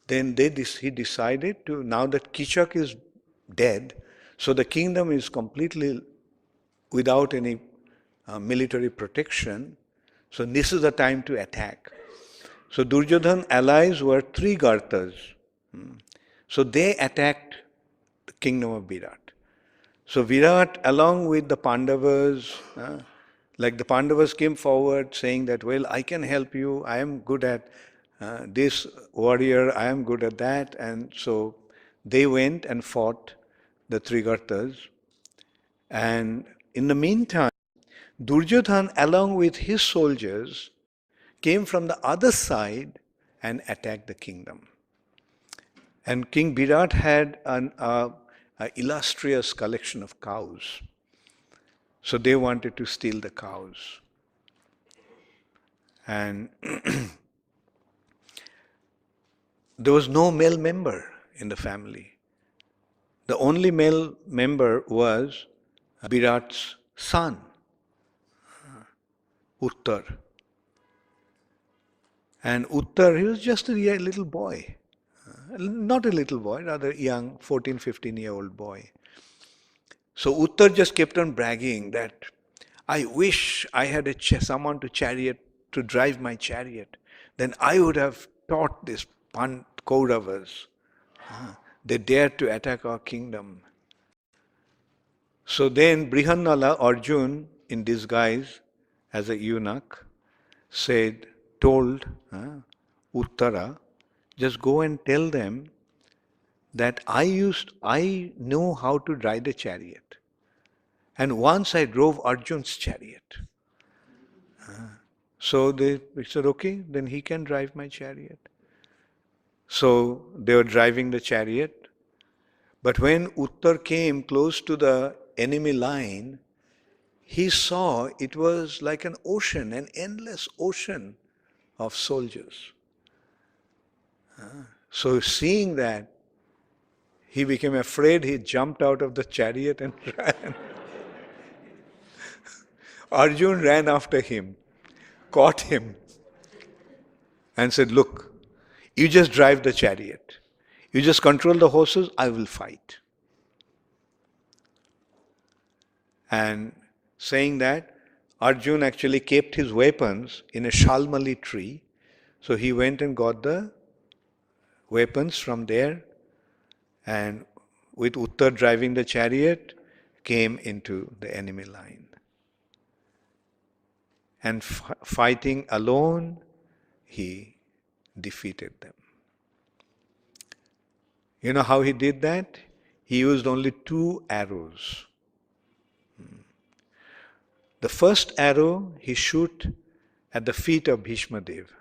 then he decided to, now that Kichak is dead, so the kingdom is completely without any military protection, so this is the time to attack. So Duryodhan allies were three Garthas. So they attacked the kingdom of Virat. So Virat, along with the Pandavas, like the Pandavas came forward saying that, well, I can help you, I am good at this warrior, I am good at that. And so they went and fought the three Garthas. And in the meantime, Duryodhan, along with his soldiers, came from the other side and attacked the kingdom. And King Virat had an illustrious collection of cows. So they wanted to steal the cows. And there was no male member in the family. The only male member was Virat's son, Uttar. And Uttar, he was just a little boy. Not a little boy, rather young, 14, 15-year-old boy. So Uttar just kept on bragging that, I wish I had someone to drive my chariot. Then I would have taught these Kauravas. They dared to attack our kingdom. So then Brihannala, Arjun, in disguise as a eunuch, told Uttara, just go and tell them that I know how to ride a chariot. And once I drove Arjun's chariot. So they said, okay, then he can drive my chariot. So they were driving the chariot. But when Uttar came close to the enemy line, he saw it was like an ocean, an endless ocean of soldiers. So seeing that, he became afraid, he jumped out of the chariot and ran. Arjun ran after him, caught him, and said, look, you just drive the chariot. You just control the horses, I will fight. And saying that, Arjun actually kept his weapons in a shalmali tree. So he went and got the weapons from there, and with Uttar driving the chariot, came into the enemy line. And fighting alone, he defeated them. You know how he did that? He used only 2 arrows. The first arrow he shoot at the feet of Bhishma Dev,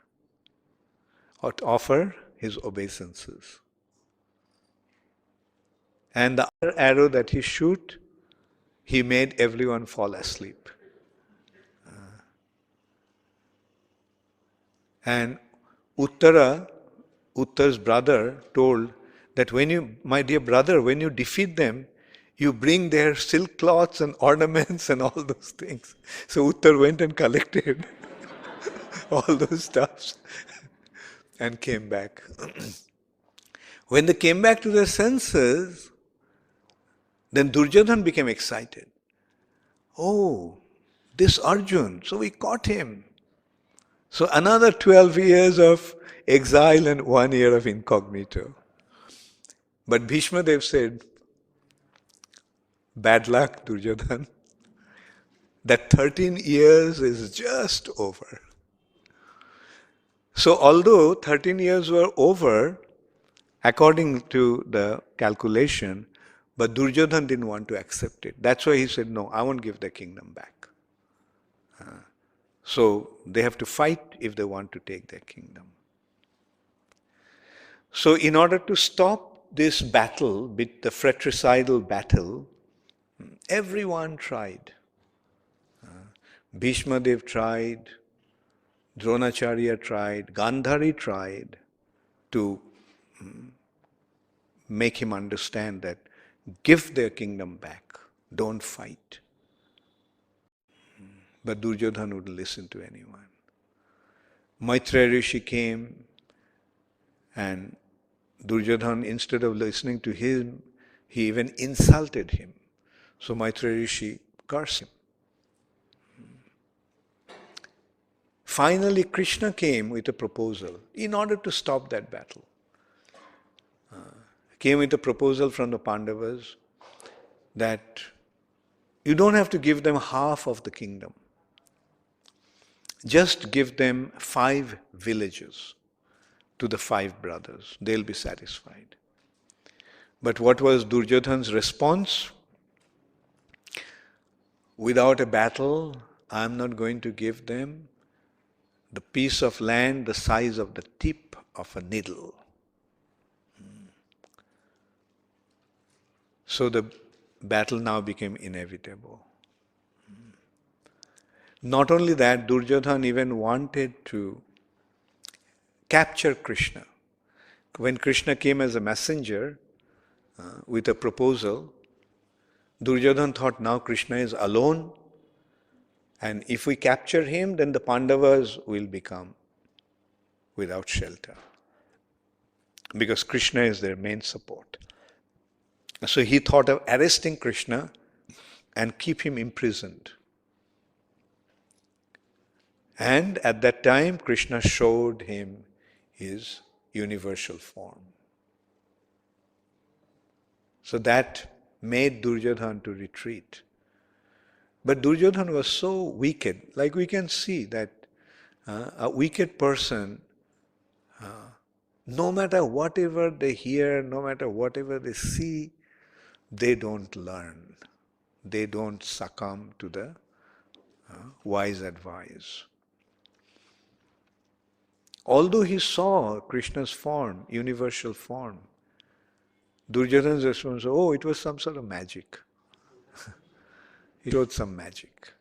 or to offer his obeisances. And the other arrow that he shoot, he made everyone fall asleep. And Uttar's brother told that my dear brother, when you defeat them, you bring their silk cloths and ornaments and all those things. So Uttar went and collected all those stuffs and came back. When they came back to their senses, then Duryodhana became excited. Oh, this Arjun, so we caught him. So another 12 years of exile and 1 year of incognito. But Bhishma Dev said, bad luck, Duryodhana. That 13 years is just over. So although 13 years were over, according to the calculation, but Duryodhana didn't want to accept it. That's why he said, no, I won't give the kingdom back. So they have to fight if they want to take their kingdom. So in order to stop this battle, the fratricidal battle, everyone tried. Bhishma Dev tried, Dronacharya tried, Gandhari tried to make him understand that give their kingdom back, don't fight. But Duryodhana wouldn't listen to anyone. Maitreya Rishi came, and Duryodhana, instead of listening to him, he even insulted him. So Maitreya Rishi cursed him. Finally, Krishna came with a proposal in order to stop that battle. Came with a proposal from the Pandavas that you don't have to give them half of the kingdom. Just give them 5 villages to the 5 brothers. They'll be satisfied. But what was Duryodhana's response? Without a battle, I'm not going to give them the piece of land the size of the tip of a needle. So the battle now became inevitable. Not only that, Duryodhana even wanted to capture Krishna. When Krishna came as a messenger with a proposal, Duryodhana thought now Krishna is alone, and if we capture him, then the Pandavas will become without shelter. Because Krishna is their main support. So he thought of arresting Krishna and keep him imprisoned. And at that time, Krishna showed him his universal form. So that made Duryodhana to retreat. But Duryodhana was so wicked, like we can see that a wicked person, no matter whatever they hear, no matter whatever they see, they don't learn. They don't succumb to the wise advice. Although he saw Krishna's form, universal form, Duryodhana's response was, oh, it was some sort of magic. It was some magic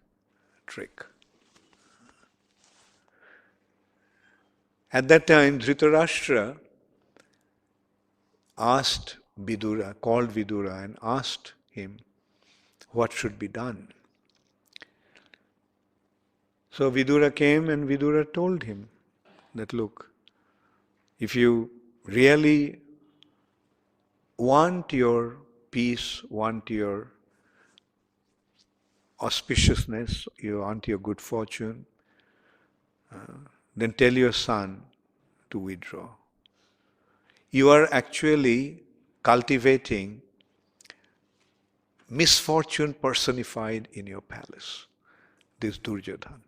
trick. At that time, Dhritarashtra asked Vidura, called Vidura and asked him what should be done. So Vidura came and Vidura told him that, look, if you really want your peace, want your auspiciousness, you want your good fortune, then tell your son to withdraw. You are actually cultivating misfortune personified in your palace, this Duryodhana.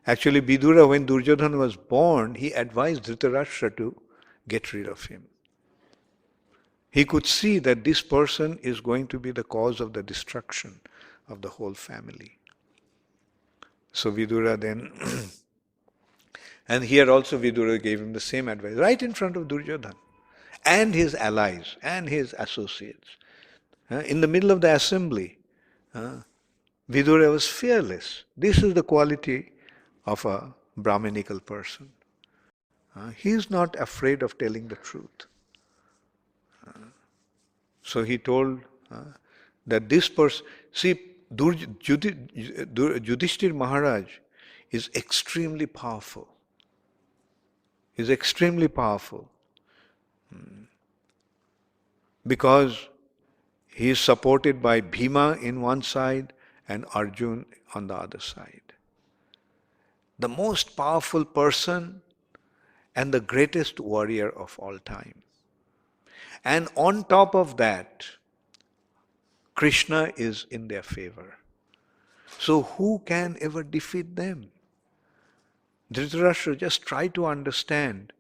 Actually, Vidura, when Duryodhana was born, he advised Dhritarashtra to get rid of him. He could see that this person is going to be the cause of the destruction of the whole family. So Vidura then, and here also Vidura gave him the same advice, right in front of Duryodhana and his allies and his associates. In the middle of the assembly, Vidura was fearless. This is the quality of a Brahminical person. He is not afraid of telling the truth. So he told that this person, see, Yudhishthir Maharaj is extremely powerful. He is extremely powerful because he is supported by Bhima in one side and Arjun on the other side. The most powerful person and the greatest warrior of all time. And on top of that, Krishna is in their favor. So who can ever defeat them? Dhritarashtra, just try to understand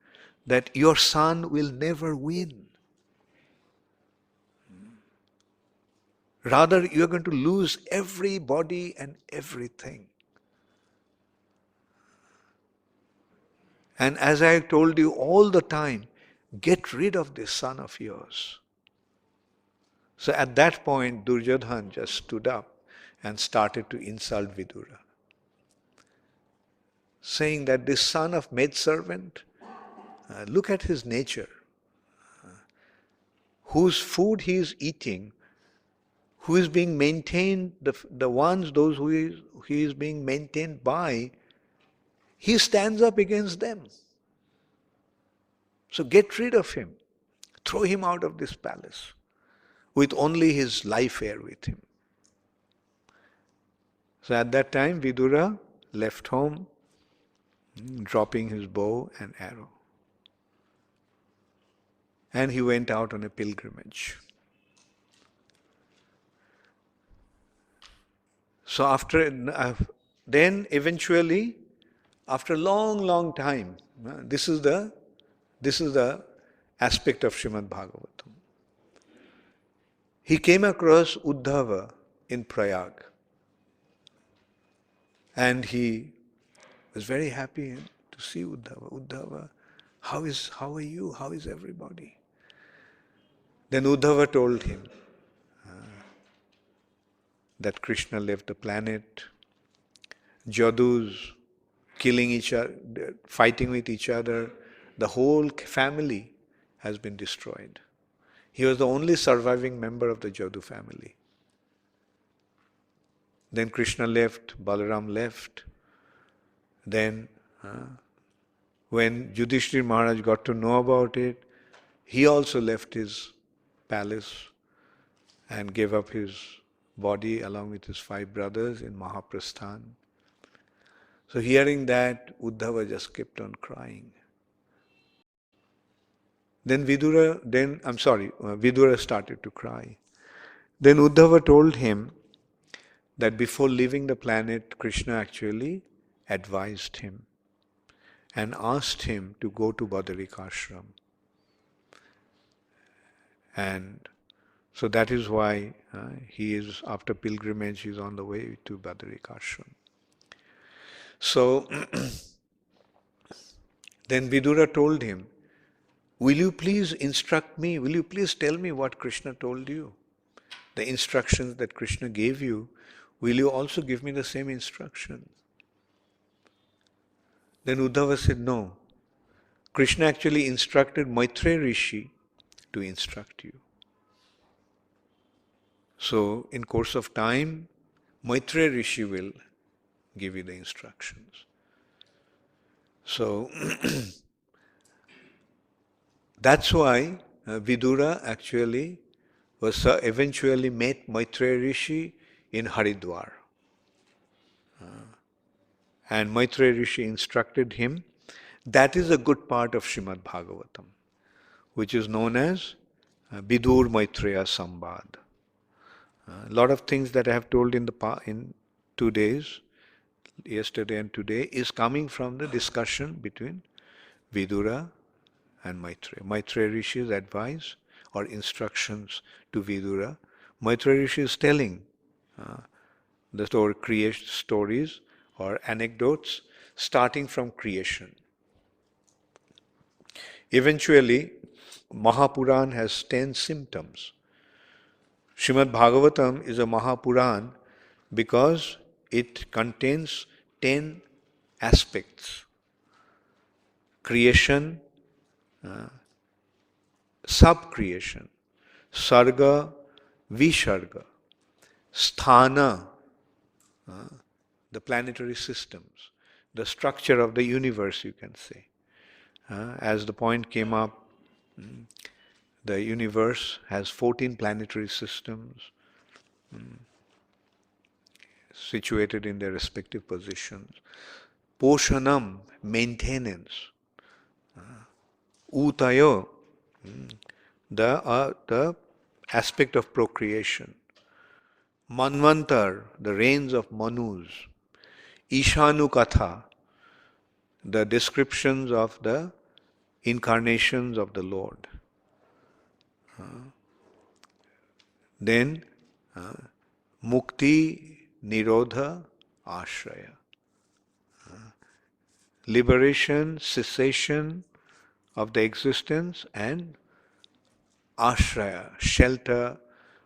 that your son will never win. Rather, you are going to lose everybody and everything. And as I told you all the time, get rid of this son of yours. So at that point, Duryodhana just stood up and started to insult Vidura, saying that this son of maidservant, look at his nature, whose food he is eating, who is being maintained, those who he is being maintained by, he stands up against them. So get rid of him. Throw him out of this palace with only his life heir with him. So at that time, Vidura left home, dropping his bow and arrow. And he went out on a pilgrimage. So then eventually, after a long time, this is the aspect of Srimad Bhagavatam. He came across Uddhava in Prayag. And he was very happy to see Uddhava. Uddhava, how are you? How is everybody? Then Uddhava told him that Krishna left the planet, Jadus killing each other, fighting with each other, the whole family has been destroyed. He was the only surviving member of the Jadu family. Then Krishna left, Balaram left. Then when Yudhishthir Maharaj got to know about it, he also left his palace and gave up his body along with his 5 brothers in Mahaprasthan. So hearing that, Uddhava just kept on crying. Then Vidura started to cry. Then Uddhava told him that before leaving the planet, Krishna actually advised him and asked him to go to Badarikashram. And so that is why he is, after pilgrimage, he is on the way to Badarikashram. So then Vidura told him, will you please instruct me? Will you please tell me what Krishna told you? The instructions that Krishna gave you, will you also give me the same instructions? Then Uddhava said, no. Krishna actually instructed Maitreya Rishi to instruct you. So in course of time, Maitreya Rishi will give you the instructions. So that's why Vidura actually was eventually met Maitreya Rishi in Haridwar. And Maitreya Rishi instructed him. That is a good part of Srimad Bhagavatam, which is known as Vidur Maitreya Sambad. A lot of things that I have told in 2 days, yesterday and today, is coming from the discussion between Vidura and Maitreya. Maitreya Rishi's advice or instructions to Vidura. Maitreya Rishi is telling the stories or anecdotes starting from creation. Eventually, Mahapuran has 10 symptoms. Srimad Bhagavatam is a Mahapuran because it contains 10 aspects: creation, sub-creation, sarga, visarga, sthana, the planetary systems, the structure of the universe, you can say. As the point came up, the universe has 14 planetary systems situated in their respective positions. Poshanam, maintenance. Utayo, the aspect of procreation. Manvantar, the reigns of Manus. Ishanu Katha, the descriptions of the incarnations of the Lord. Then Mukti, Nirodha, Ashraya. Liberation, cessation of the existence, and Ashraya, shelter,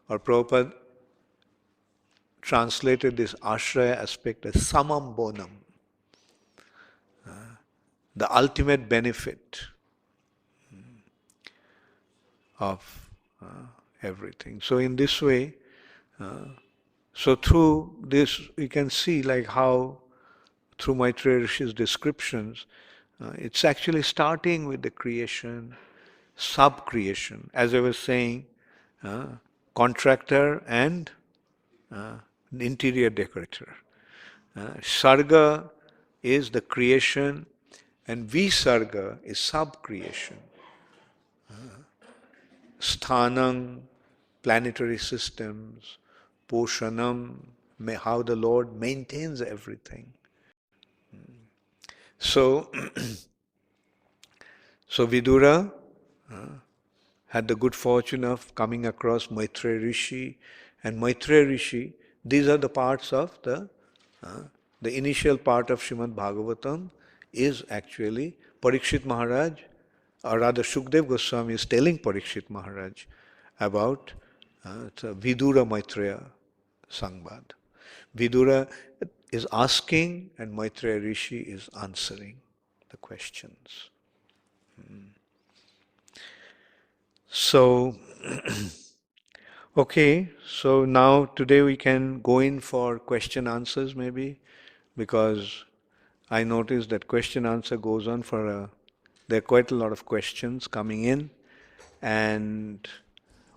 or Prabhupada translated this Ashraya aspect as Samam Bonam, the ultimate benefit of everything. So in this way, so through this we can see like how through Maitreya Rishi's descriptions, it's actually starting with the creation, sub-creation, as I was saying, contractor and interior decorator. Sarga is the creation and Visarga is sub-creation. Sthanam, planetary systems, Poshanam, how the Lord maintains everything. So, so Vidura had the good fortune of coming across Maitreya Rishi, and Maitreya Rishi, these are the parts of the initial part of Srimad Bhagavatam is actually Parikshit Maharaj, or rather Shukdev Goswami is telling Parikshit Maharaj about Vidura Maitreya Sangbad. Vidura is asking and Maitreya Rishi is answering the questions. So, okay, so now today we can go in for question answers maybe, because I noticed that question answer goes on for there are quite a lot of questions coming in, and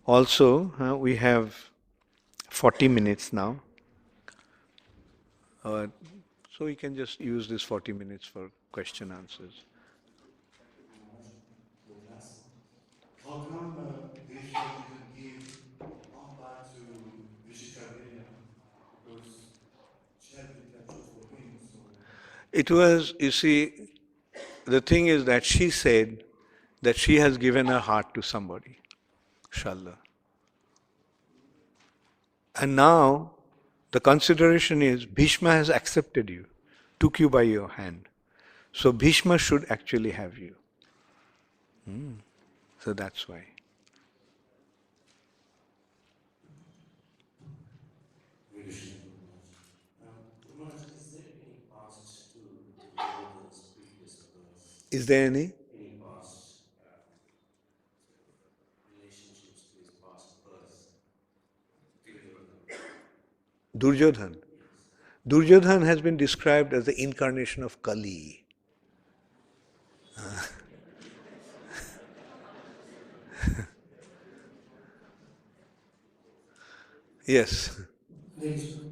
also we have 40 minutes now. So we can just use this 40 minutes for question answers. How come Bhishma didn't give all back to Vishikarvya? Because she had been captured for him, so... It was, you see, the thing is that she said that she has given her heart to somebody, Shalda. And now the consideration is Bhishma has accepted you, took you by your hand. So Bhishma should actually have you. So that's why. Maharaj, is there any past to Duryodhana's previous birth? Is there any? Any past relationships to his past birth? Duryodhan. Yes. Duryodhan has been described as the incarnation of Kali. Yes. Hare Krishna.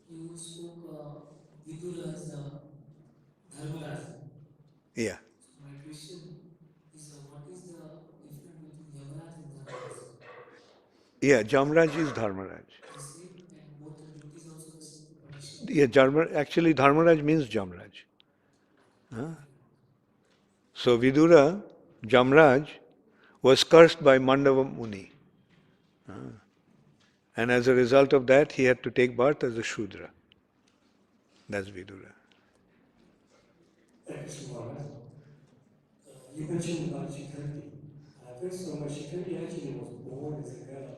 You spoke Vidura as Dharmaraj. Yeah. So my question is, what is the difference between Yamaraj and Dharmaraj? Yeah, Jamraj is Dharmaraj. The same, and both the duties also the same condition. Yeah, actually Dharmaraj means Jamraj. So Vidura, Jamraj, was cursed by Mandava Muni. And as a result of that, he had to take birth as a Shudra. That's Vidura. Krishna Maharaj, you mentioned about Shikharti. I've heard so much. Shikharti actually was born as a girl.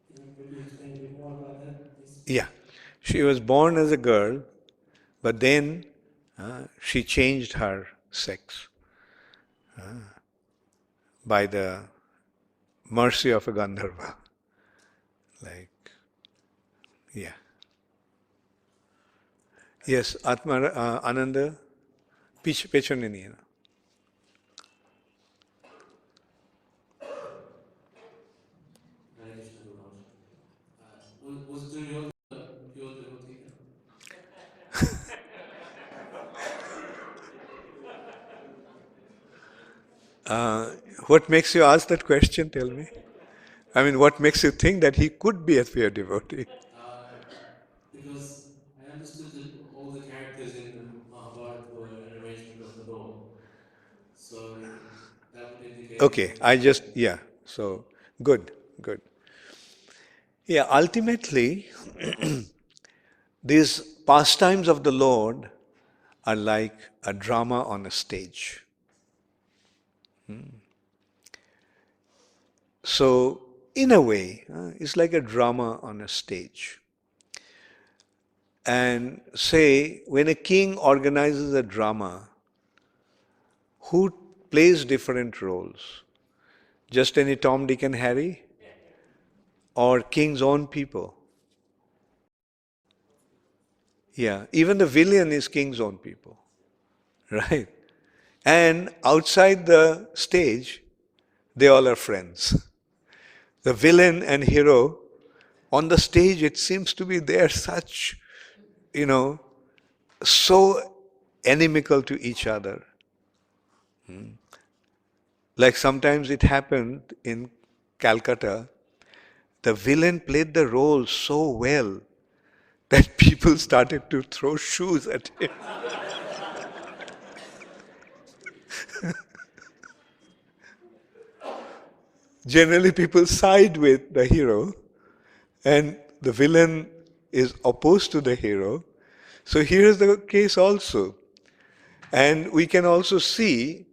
Can you maybe explain a bit more about that, please? Yeah. She was born as a girl, but then she changed her sex by the mercy of a Gandharva. Like, yeah. Yes, Atma Ananda, পেছনে নিয়ে নাও। Hare Krishna Guru Maharaj. Was doing yoga pure devotee? What makes you ask that question, tell me? I mean, what makes you think that he could be a pure devotee? Because I understood that all the characters in the Mahabharata were an arrangement of the Lord. So that would indicate. Okay, yeah, so good, good. Yeah, ultimately, these pastimes of the Lord are like a drama on a stage. So, in a way, it's like a drama on a stage. And say, when a king organizes a drama, who plays different roles? Just any Tom, Dick, and Harry? Or king's own people? Yeah, even the villain is king's own people, right? And outside the stage, they all are friends. The villain and hero, on the stage, it seems to be they're such, so inimical to each other. Like sometimes it happened in Calcutta, the villain played the role so well that people started to throw shoes at him. Generally, people side with the hero, and the villain is opposed to the hero. So here is the case also. And we can also see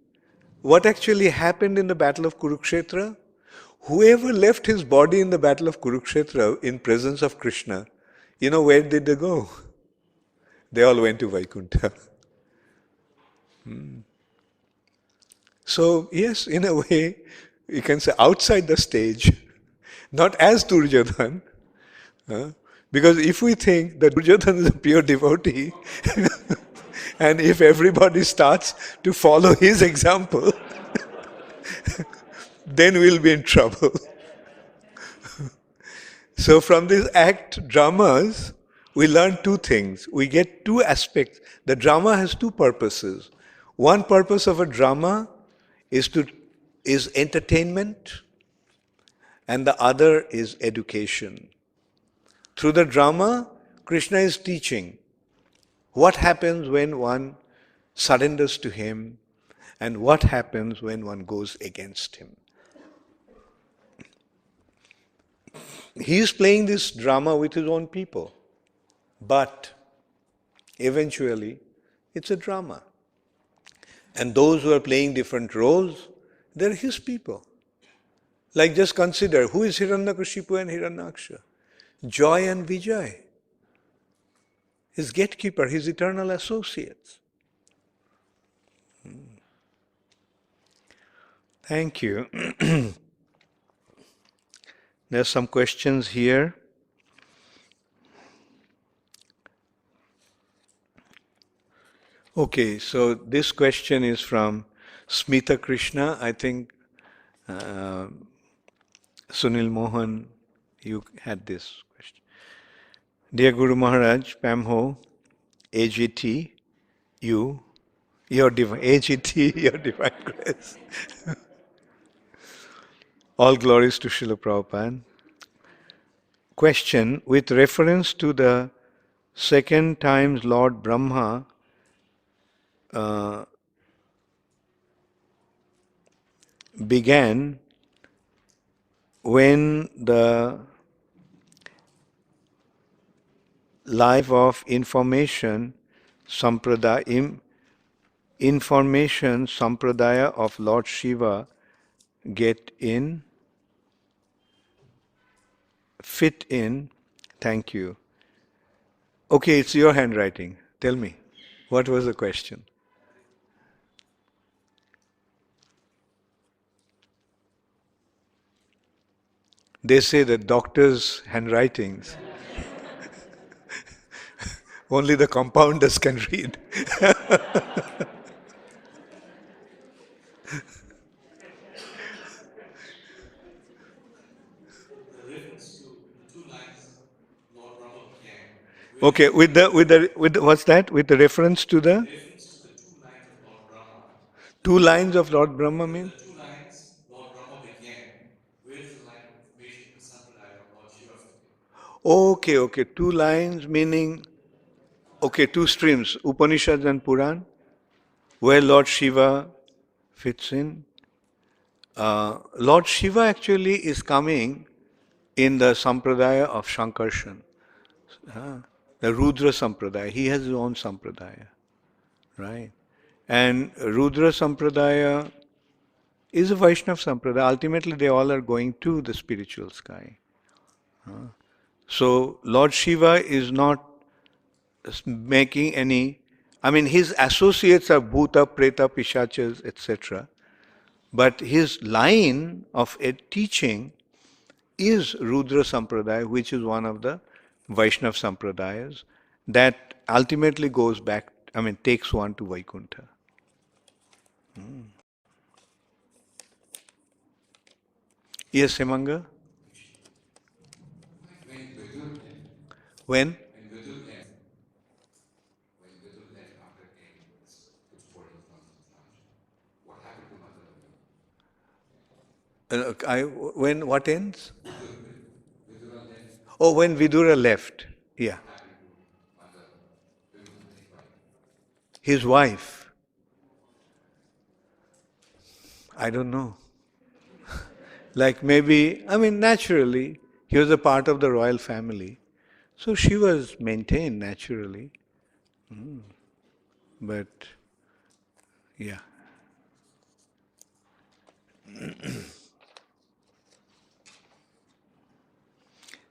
what actually happened in the Battle of Kurukshetra. Whoever left his body in the Battle of Kurukshetra in presence of Krishna, where did they go? They all went to Vaikuntha. So, yes, in a way, you can say outside the stage, not as Duryodhan, because if we think that Duryodhan is a pure devotee, and if everybody starts to follow his example, then we'll be in trouble. So from these act dramas, we learn two things. We get two aspects. The drama has two purposes. One purpose of a drama is entertainment, and the other is education. Through the drama, Krishna is teaching what happens when one surrenders to him and what happens when one goes against him. He is playing this drama with his own people, but eventually it's a drama. And those who are playing different roles, they're his people. Like just consider, who is Hiranyakashipu and Hiranyaksha? Joy and Vijay. His gatekeeper, his eternal associates. Thank you. There are some questions here. Okay, so this question is from Smita Krishna. I think Sunil Mohan, you had this question. Dear Guru Maharaj, Pamho, AGT, your divine AGT, your divine grace. All glories to Srila Prabhupada. Question, with reference to the second times Lord Brahma began when the life of information sampradaya, information sampradaya of Lord Shiva get in, fit in, thank you. Okay, it's your handwriting. Tell me, what was the question? They say that doctors' handwritings, only the compounders can read. The reference to the two lines Lord Brahma began. Okay, with the, what's that? With the reference to the Reference to the two lines of Lord Brahma. two lines of Lord Brahma mean? The two lines Lord Brahma began. Where does the line of information in the Sampradaya of Lord Shiva fit in? Okay, okay. Two lines meaning, okay, two streams, Upanishads and Puran, where Lord Shiva fits in. Lord Shiva actually is coming in the Sampradaya of Shankarshan, the Rudra Sampradaya. He has his own Sampradaya, right? And Rudra Sampradaya is a Vaishnav Sampradaya. Ultimately, they all are going to the spiritual sky. So, Lord Shiva is not making any, I mean, his associates are Bhuta, Preta, Pishachas, etc. But his line of teaching is Rudra Sampradaya, which is one of the Vaishnav Sampradayas that ultimately goes back, I mean, takes one to Vaikuntha. Yes, Hemanga? When Vidur left, When? when Vidur left, when Vidur left after getting his body from Raj, what happened to Mother When what ends? Vidura left, Oh, when Vidura left. Yeah. what happened to Mother Vimala, his wife? His wife. I don't know. Like maybe, I mean, naturally, he was a part of the royal family. So she was maintained naturally. But, yeah.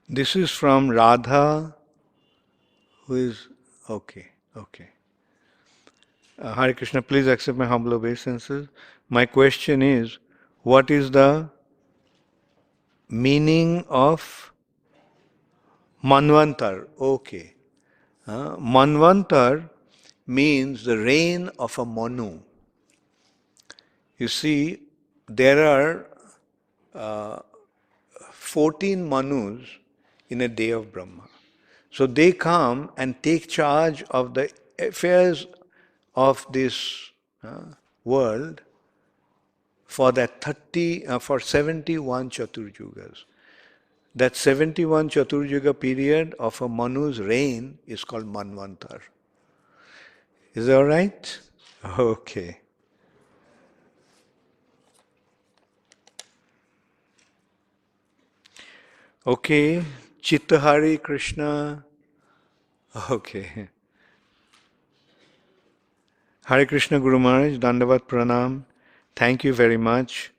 This is from Radha, who is, okay, okay. Hare Krishna, please accept my humble obeisances. My question is, what is the meaning of Manvantar? Okay. Manvantar means the reign of a Manu. You see, there are 14 Manus in a day of Brahma. So they come and take charge of the affairs of this world for that 71 Chaturjugas. That 71 Chaturjuga period of a Manu's reign is called Manvantar. Is that all right? Okay. Okay. Chittahari Krishna. Okay. Hare Krishna Guru Maharaj, Dandavat Pranam. Thank you very much.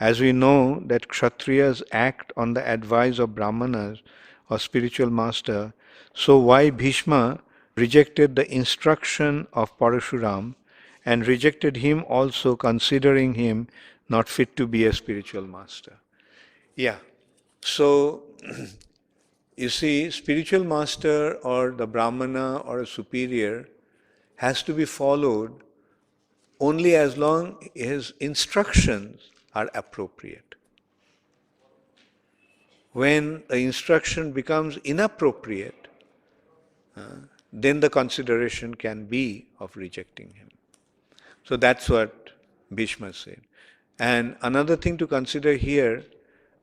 As we know that Kshatriyas act on the advice of Brahmanas or spiritual master, so why Bhishma rejected the instruction of Parashuram and rejected him also, considering him not fit to be a spiritual master? Yeah. So, you see, spiritual master or the Brahmana or a superior has to be followed only as long his instructions are appropriate. When the instruction becomes inappropriate, then the consideration can be of rejecting him. So that's what Bhishma said. And another thing to consider here,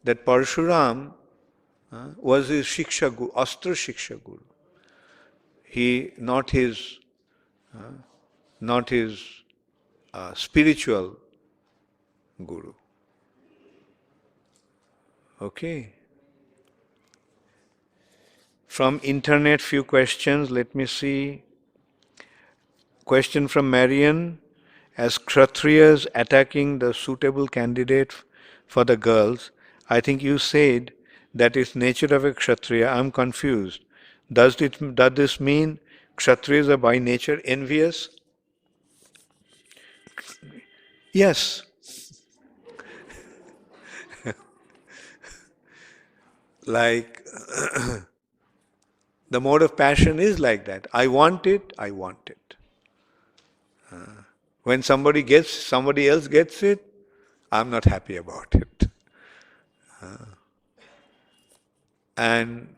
that Parshuram was his Shiksha Guru, Astra Shiksha Guru. He, not his spiritual guru. Okay. From internet, few questions. Let me see. Question from Marian. As Kshatriyas attacking the suitable candidate for the girls, I think you said that is nature of a Kshatriya. I'm confused. Does this mean Kshatriyas are by nature envious? Yes. Like the mode of passion is like that. I want it, I want it. When somebody else gets it, I'm not happy about it. And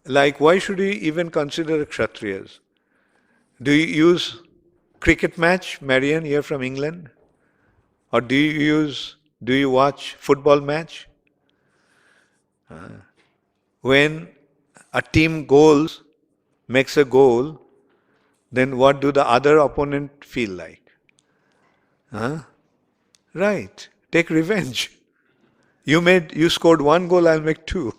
like, why should we even consider Kshatriyas? Do you use cricket match, Marian, here from England? Or do you watch football match? When a team makes a goal, then what do the other opponent feel like? Right, take revenge. You scored one goal, I'll make two.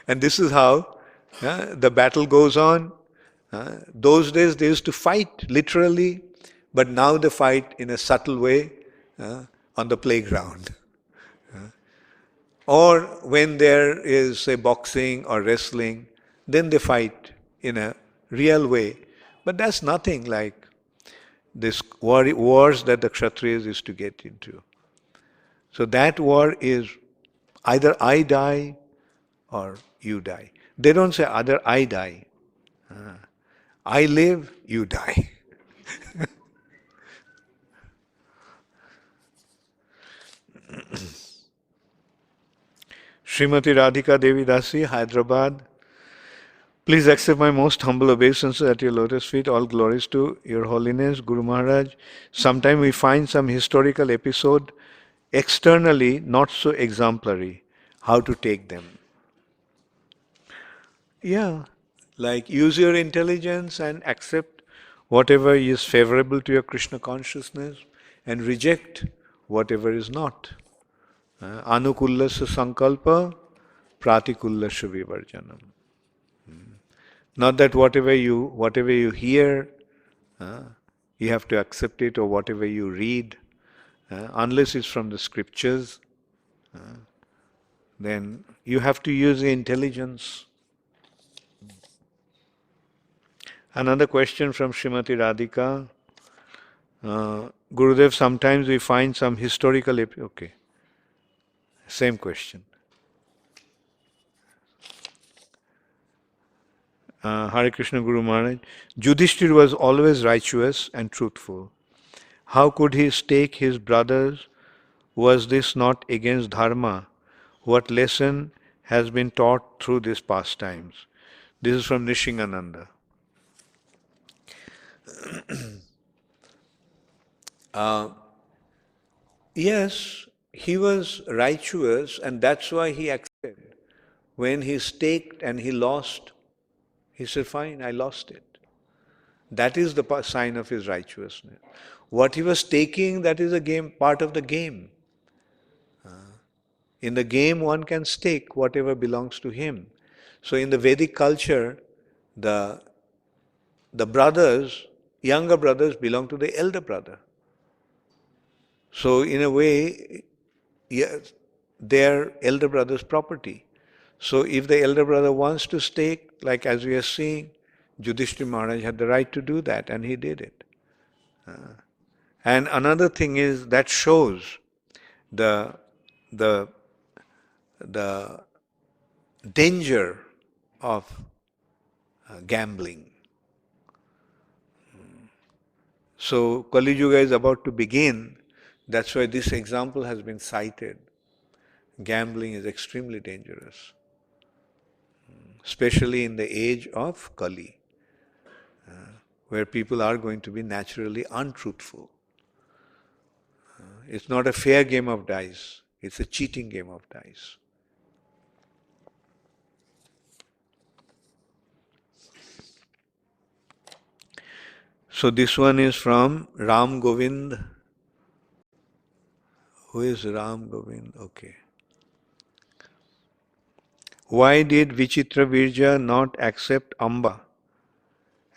And this is how the battle goes on. Those days they used to fight literally, but now they fight in a subtle way on the playground. Or when there is, say, boxing or wrestling, then they fight in a real way. But that's nothing like this wars that the Kshatriyas used to get into. So that war is either I die or you die. They don't say either I die. I live, you die. Srimati Radhika Devi Dasi, Hyderabad. Please accept my most humble obeisances at your lotus feet. All glories to your holiness, Guru Maharaj. Sometimes we find some historical episode externally not so exemplary. How to take them? Yeah, like use your intelligence and accept whatever is favorable to your Krishna consciousness and reject whatever is not. Anukullasya sankalpa, pratikullasya vivarjanam. Not that whatever you hear, you have to accept it, or whatever you read, unless it's from the scriptures, then you have to use the intelligence. Another question from Srimati Radhika. Gurudev, sometimes we find some historical... Okay. Same question. Hare Krishna Guru Maharaj. Yudhishthira was always righteous and truthful. How could he stake his brothers? Was this not against dharma? What lesson has been taught through these pastimes? This is from Nishingananda. Yes, he was righteous, and that's why he accepted. When he staked and he lost, he said, fine, I lost it. That is the sign of his righteousness. What he was taking, that is a game, part of the game. In the game, one can stake whatever belongs to him. So in the Vedic culture, the brothers, younger brothers, belong to the elder brother. So in a way, yes, they're elder brother's property. So if the elder brother wants to stake, like as we are seeing, Yudhishthira Maharaj had the right to do that, and he did it. And another thing is that shows the danger of gambling. So Kali Yuga is about to begin. That's why this example has been cited. Gambling is extremely dangerous, especially in the age of Kali, where people are going to be naturally untruthful. It's not a fair game of dice, it's a cheating game of dice. So this one is from Ram Govind. Who is Ram Govind? Okay. why did Vichitravirja not accept Amba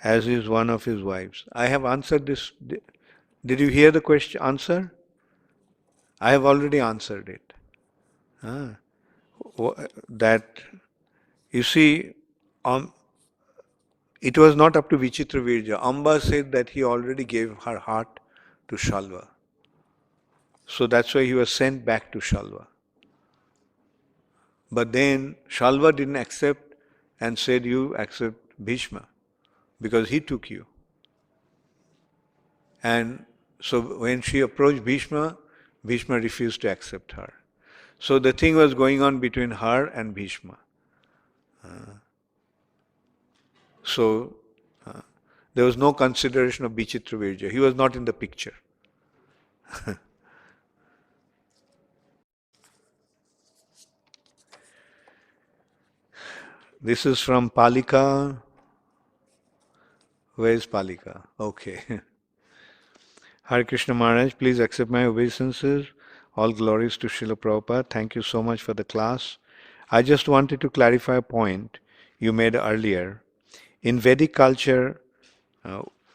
as is one of his wives? I have answered this. Did you hear the question answer? I have already answered it. That, you see, it was not up to Vichitravirja. Amba said that he already gave her heart to Shalva. So that's why he was sent back to Shalva. But then Shalva didn't accept and said, you accept Bhishma because he took you. And so when she approached Bhishma, Bhishma refused to accept her. So the thing was going on between her and Bhishma. So there was no consideration of Vichitravirja. He was not in the picture. This is from Palika. Where is Palika? Okay. Hare Krishna Maharaj, please accept my obeisances. All glories to Srila Prabhupada. Thank you so much for the class. I just wanted to clarify a point you made earlier. In Vedic culture,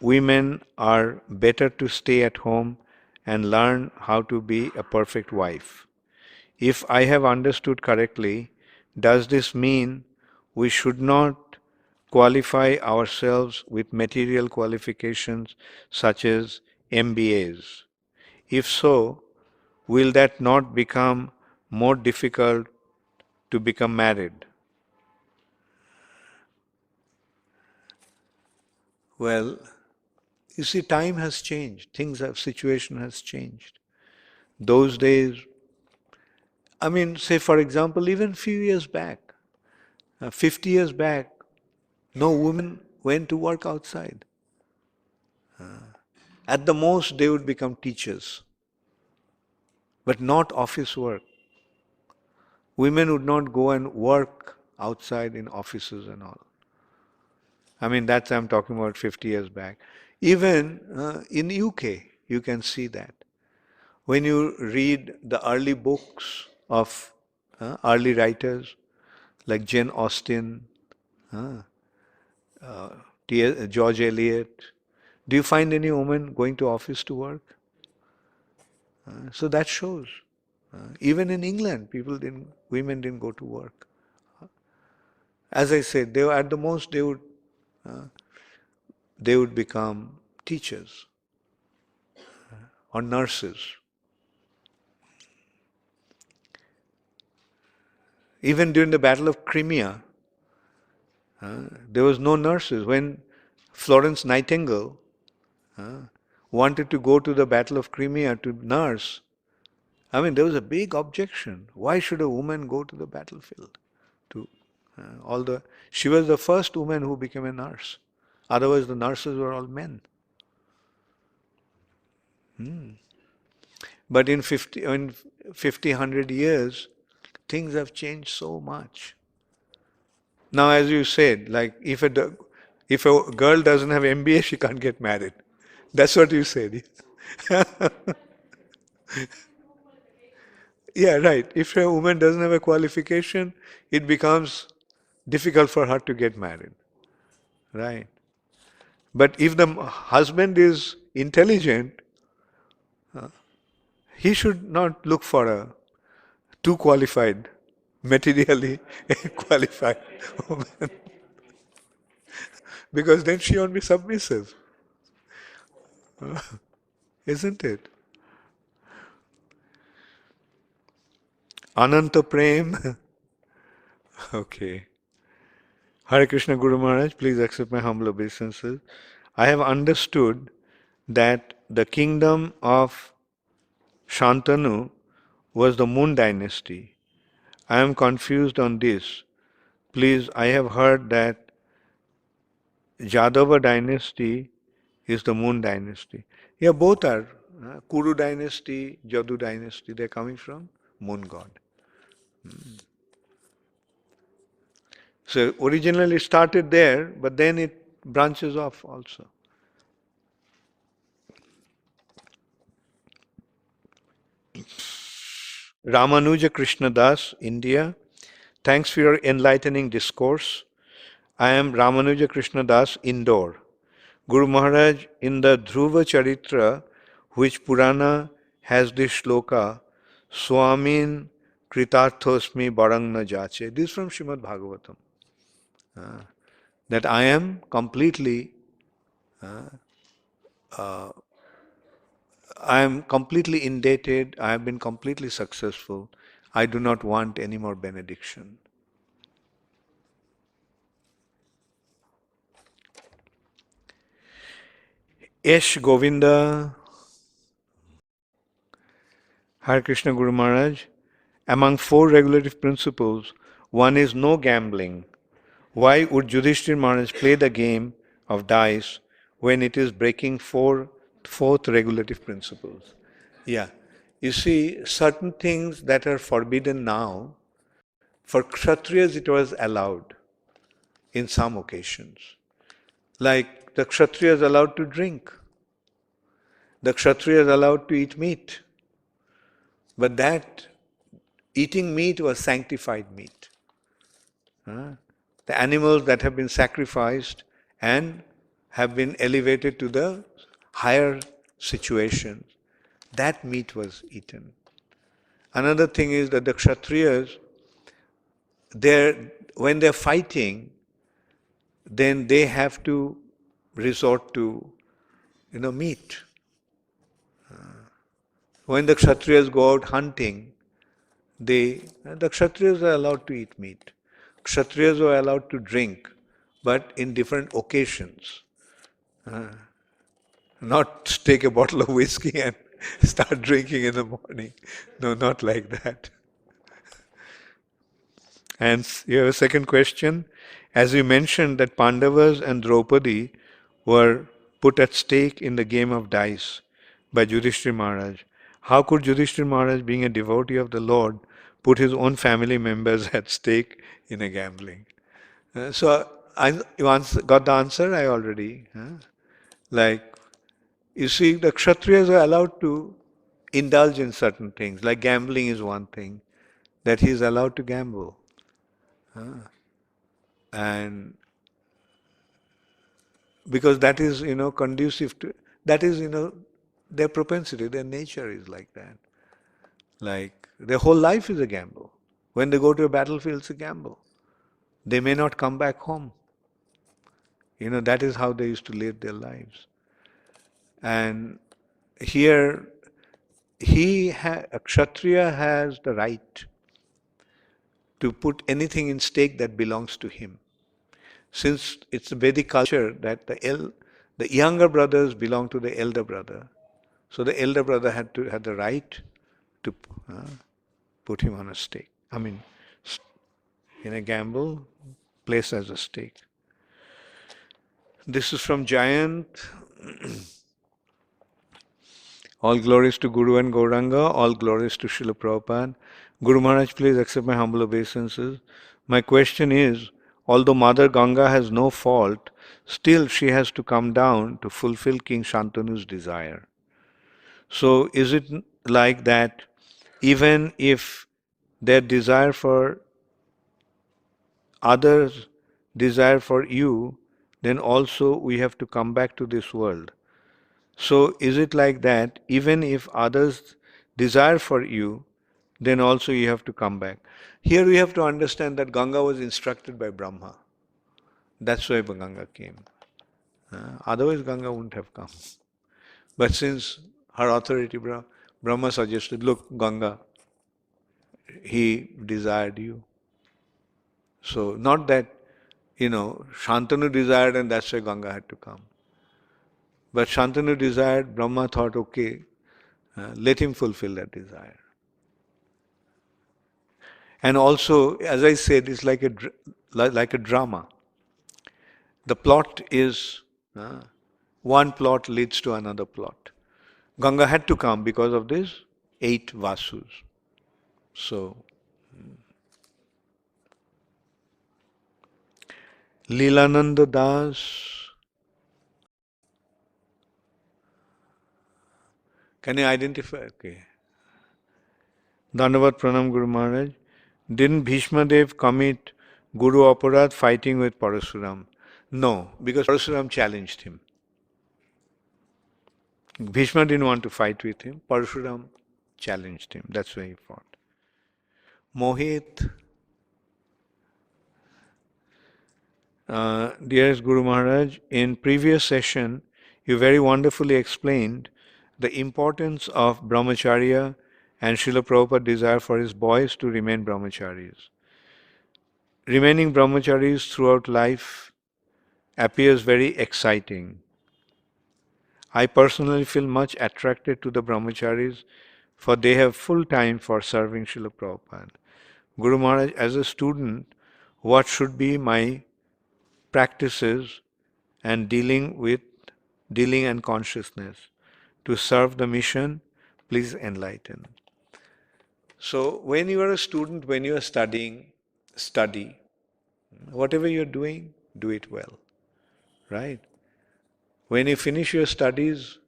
women are better to stay at home and learn how to be a perfect wife. If I have understood correctly, does this mean we should not qualify ourselves with material qualifications such as MBAs? If so, will that not become more difficult to become married? Well, you see, time has changed. Situation has changed. Those days, I mean, say for example, even few years back, 50 years back, no women went to work outside. At the most, they would become teachers, but not office work. Women would not go and work outside in offices and all. I mean, that's I'm talking about 50 years back. Even in UK, you can see that. When you read the early books of early writers like Jane Austen, George Eliot, do you find any woman going to office to work? So that shows. Even in England, women didn't go to work. As I said, at the most they would become teachers or nurses. Even during the Battle of Crimea, there was no nurses. When Florence Nightingale wanted to go to the Battle of Crimea to nurse, I mean, there was a big objection. Why should a woman go to the battlefield? She was the first woman who became a nurse. Otherwise, the nurses were all men. But in 50, 100 years, things have changed so much. Now, as you said, like if a girl doesn't have MBA, she can't get married. That's what you said. Yeah, right. If a woman doesn't have a qualification, it becomes difficult for her to get married. Right. But if the husband is intelligent, he should not look for a too qualified, materially qualified woman. Because then she won't be submissive. Isn't it? Ananta Prem. Okay. Hare Krishna Guru Maharaj, please accept my humble obeisances. I have understood that the kingdom of Shantanu was the Moon dynasty. I am confused on this. Please, I have heard that Jadava dynasty is the Moon dynasty. Yeah, both are. Kuru dynasty, Jadu dynasty, they're coming from Moon god. So originally it started there, but then it branches off also. Ramanuja Krishna Das, India. Thanks for your enlightening discourse. I am Ramanuja Krishna Das, Indore. Guru Maharaj, in the Dhruva Charitra, which Purana has this shloka, Swamin Kritarthosmi Barangna Jache. This is from Srimad Bhagavatam. That I am completely indebted, I have been completely successful. I do not want any more benediction. Yesh Govinda, Hare Krishna Guru Maharaj, among 4 regulative principles, one is no gambling. Why would Yudhishthira Maharaj play the game of dice when it is breaking 4th regulative principles? Yeah. You see, certain things that are forbidden now, for Kshatriyas it was allowed in some occasions. Like the Kshatriyas allowed to drink. The Kshatriyas allowed to eat meat. But that eating meat was sanctified meat. The animals that have been sacrificed and have been elevated to the higher situation, that meat was eaten. Another thing is that the Kshatriyas, when they're fighting, then they have to resort to, meat. When the Kshatriyas go out hunting, the Kshatriyas are allowed to eat meat. Kshatriyas are allowed to drink, but in different occasions. Not take a bottle of whiskey and start drinking in the morning. No, not like that. And you have a second question. As you mentioned that Pandavas and Draupadi were put at stake in the game of dice by Yudhishthira Maharaj. How could Yudhishthira Maharaj, being a devotee of the Lord, put his own family members at stake in a gambling? So you got the answer? I already. Like, you see, the Kshatriyas are allowed to indulge in certain things, like gambling is one thing, that he is allowed to gamble. And because that is, conducive to, that is, their propensity, their nature is like that. Like, their whole life is a gamble. When they go to a battlefield, it's a gamble. They may not come back home. That is how they used to live their lives. And here, a Kshatriya has the right to put anything in stake that belongs to him. Since it's a Vedic culture that the younger brothers belong to the elder brother, so the elder brother had the right to put him on a stake. I mean, in a gamble, place as a stake. This is from Jayant. All glories to Guru and Gauranga, all glories to Srila Prabhupada. Guru Maharaj, please accept my humble obeisances. My question is, although Mother Ganga has no fault, still she has to come down to fulfill King Shantanu's desire. So is it like that even if their desire for others, desire for you, then also we have to come back to this world? So is it like that even if others desire for you, then also you have to come back? Here we have to understand that Ganga was instructed by Brahma. That's why Ganga came. Otherwise Ganga wouldn't have come. But since her authority, Brahma suggested, look, Ganga, he desired you. So not that, Shantanu desired and that's why Ganga had to come. But Shantanu desired, Brahma thought, okay, let him fulfill that desire. And also, as I said, it's like a drama. The plot is, one plot leads to another plot. Ganga had to come because of these 8 Vasus. So, Leelananda Das. Can you identify? Okay. Dandavat Pranam Guru Maharaj. Didn't Bhishma Dev commit Guru Aparadh fighting with Parasuram? No, because Parasuram challenged him. Bhishma didn't want to fight with him. Parasuram challenged him. That's why he fought. Mohit, dearest Guru Maharaj, in previous session, you very wonderfully explained the importance of brahmacharya and Srila Prabhupada's desire for his boys to remain brahmacharis. Remaining brahmacharis throughout life appears very exciting. I personally feel much attracted to the brahmacharis, for they have full time for serving Srila Prabhupada. Guru Maharaj, as a student, what should be my practices and dealing and consciousness to serve the mission? Please enlighten. So when you are a student, when you are studying, study. Whatever you're doing, do it well. Right? When you finish your studies,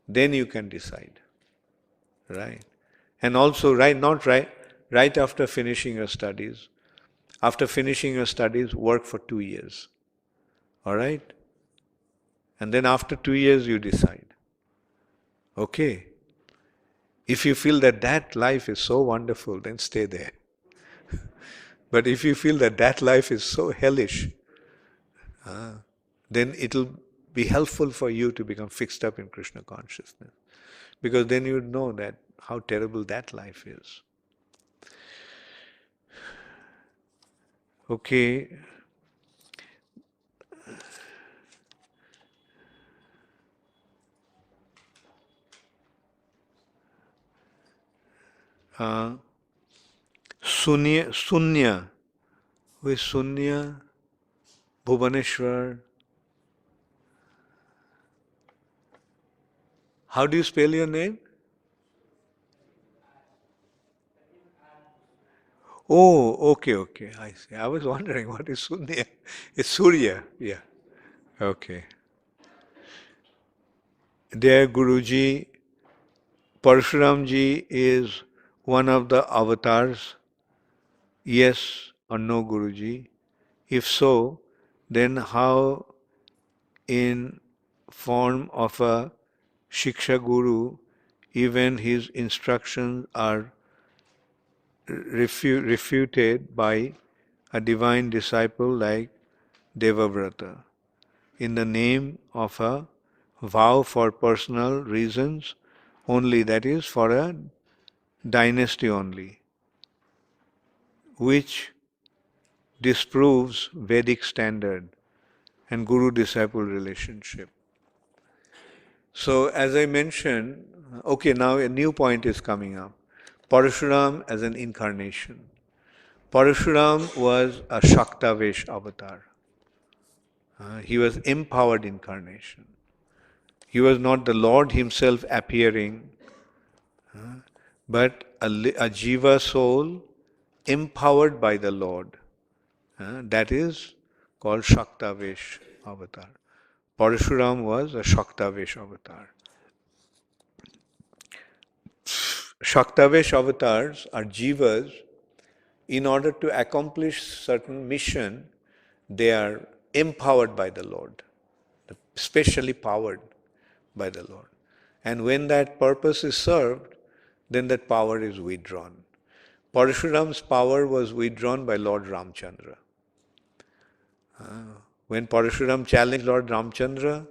then you can decide. Right? And also right after finishing your studies. After finishing your studies, work for 2 years. All right? And then after 2 years you decide. Okay. If you feel that that life is so wonderful, then stay there. But if you feel that that life is so hellish, then it'll be helpful for you to become fixed up in Krishna consciousness. Because then you would know that how terrible that life is. Okay. Sunya. Who is Sunya? Bhubaneswar. How do you spell your name? Oh, okay. I see. I was wondering what is Sunya. It's Surya. Yeah. Okay. Dear Guruji, Parshuramji is one of the avatars. Yes or no, Guruji? If so, then how in form of a Shiksha Guru, even his instructions are refuted by a divine disciple like Devavrata in the name of a vow for personal reasons only, that is, for a dynasty only, which disproves Vedic standard and Guru-disciple relationship. So, as I mentioned, okay, now a new point is coming up. Parashuram as an incarnation. Parashuram was a Shaktavesh avatar. He was empowered incarnation. He was not the Lord himself appearing, but a jiva soul empowered by the Lord. That is called Shaktavesh avatar. Parashuram was a Shaktavesh avatar. Shaktavesh avatars are jivas. In order to accomplish certain mission, they are empowered by the Lord, specially powered by the Lord. And when that purpose is served, then that power is withdrawn. Parashuram's power was withdrawn by Lord Ramchandra. When Parashuram challenged Lord Ramchandra,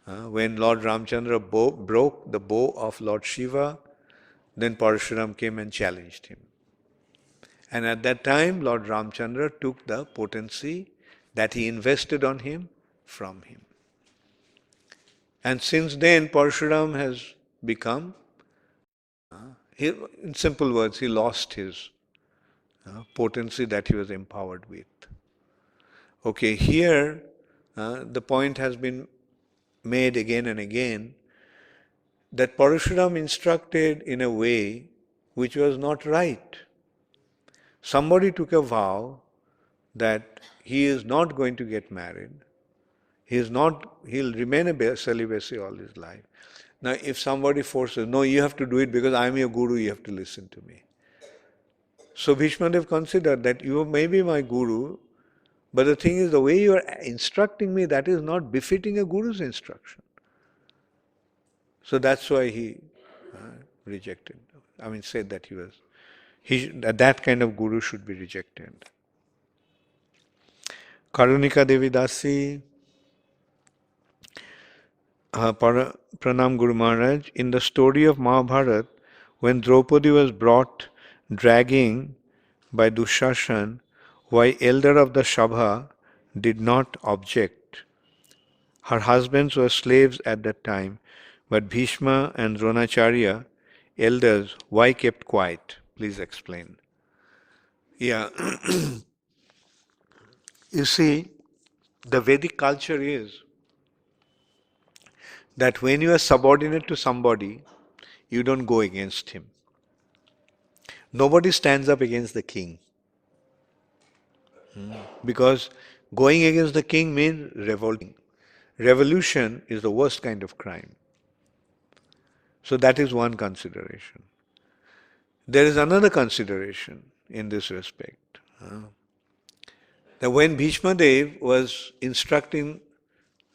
when Lord Ramchandra broke the bow of Lord Shiva, then Parashuram came and challenged him. And at that time, Lord Ramchandra took the potency that he invested on him from him. And since then, Parashuram has become, in simple words, he lost his potency that he was empowered with. Okay, here the point has been made again and again that Parashuram instructed in a way which was not right. Somebody took a vow that he is not going to get married. He'll remain a celibacy all his life. Now, if somebody forces, no, you have to do it because I'm your guru, you have to listen to me. So Bhishmadev considered that you may be my guru, but the thing is, the way you are instructing me, that is not befitting a guru's instruction. So that's why he rejected. I mean, said that that kind of guru should be rejected. Karunika Devi Dasi, Pranam Guru Maharaj, in the story of Mahabharat, when Draupadi was brought dragging by Dushashan, why elder of the Sabha did not object. Her husbands were slaves at that time, but Bhishma and Dronacharya, elders, why kept quiet? Please explain. Yeah, you see, the Vedic culture is that when you are subordinate to somebody, you don't go against him. Nobody stands up against the king. Because going against the king means revolting. Revolution is the worst kind of crime. So that is one consideration. There is another consideration in this respect. That when Bhishma Dev was instructing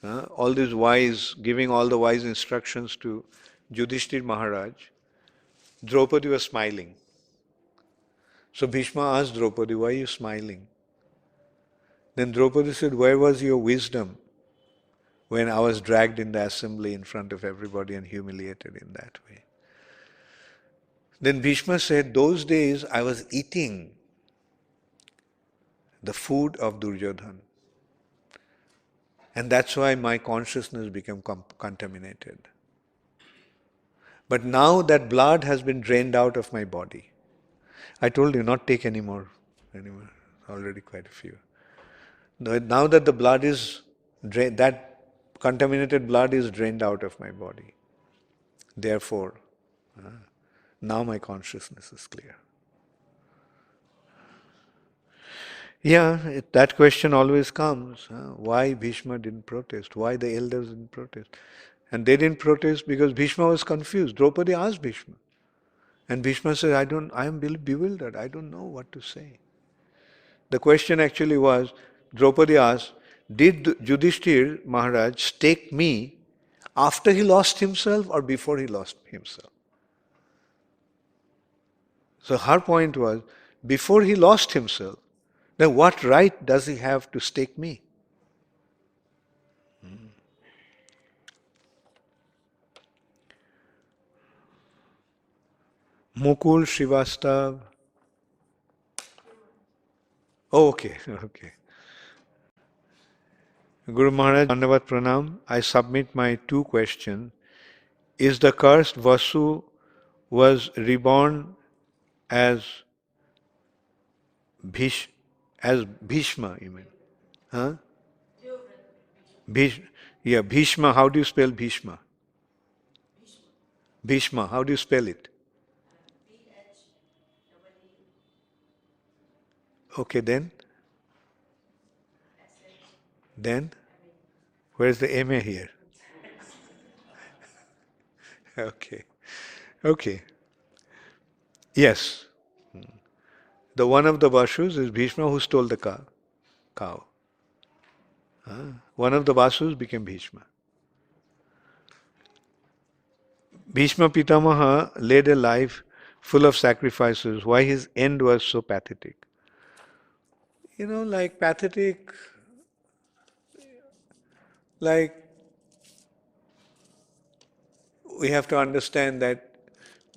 all these wise, giving all the wise instructions to Yudhishthir Maharaj, Draupadi was smiling. So Bhishma asked Draupadi, why are you smiling? Then Draupadi said, where was your wisdom when I was dragged in the assembly in front of everybody and humiliated in that way? Then Bhishma said, those days I was eating the food of Duryodhan. And that's why my consciousness became contaminated. But now that blood has been drained out of my body. I told you not take any more. Already quite a few. Now that the blood is drained, that contaminated blood is drained out of my body. Therefore, now my consciousness is clear. Yeah, that question always comes. Why Bhishma didn't protest? Why the elders didn't protest? And they didn't protest because Bhishma was confused. Draupadi asked Bhishma. And Bhishma said, I am bewildered. I don't know what to say. The question actually was, Draupadi asked, did Yudhishthir Maharaj stake me after he lost himself or before he lost himself? So her point was, before he lost himself, then what right does he have to stake me? Mukul Srivastav. Oh, okay, okay. Guru Maharaj, Dandavat Pranam, I submit my two questions. Is the cursed Vasu was reborn as Bhishma, you mean? Huh? Bhishma, how do you spell Bhishma? Bhishma, how do you spell it? Okay, then? Then? Where's the MA here? Okay. Okay. Yes. The one of the Vasus is Bhishma who stole the cow. One of the Vasus became Bhishma. Bhishma Pitamaha led a life full of sacrifices. Why his end was so pathetic? Like pathetic, like we have to understand that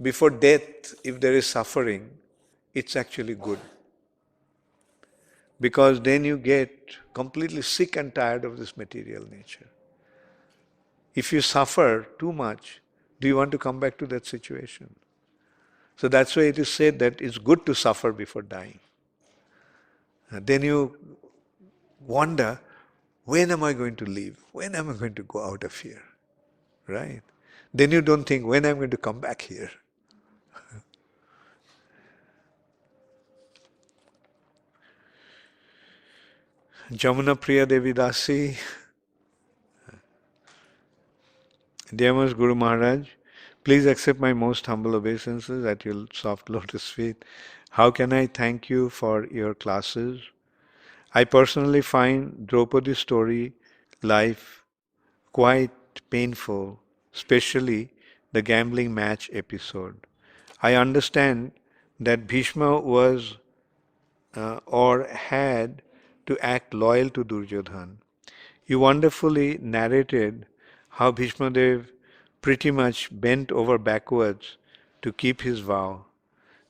before death, if there is suffering, it's actually good. Because then you get completely sick and tired of this material nature. If you suffer too much, do you want to come back to that situation? So that's why it is said that it's good to suffer before dying. And then you wonder, when am I going to leave? When am I going to go out of here? Right? Then you don't think, when am I going to come back here? Jamuna Priya Devi Dasi. Dear most Guru Maharaj, please accept my most humble obeisances at your soft lotus feet. How can I thank you for your classes? I personally find Draupadi's story life quite painful, especially the gambling match episode. I understand that Bhishma was or had to act loyal to Duryodhan. You wonderfully narrated how Bhishma Dev pretty much bent over backwards to keep his vow.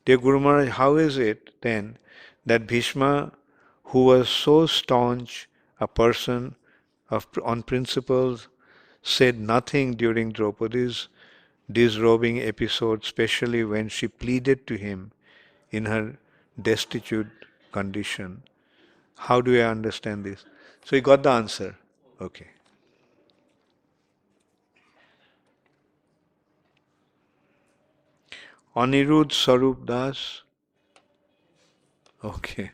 Dear Guru Maharaj, how is it then that Bhishma, who was so staunch a person on principles, said nothing during Draupadi's disrobing episode, especially when she pleaded to him in her destitute condition? How do I understand this? So you got the answer. Okay. Anirudh Sarup Das. Okay.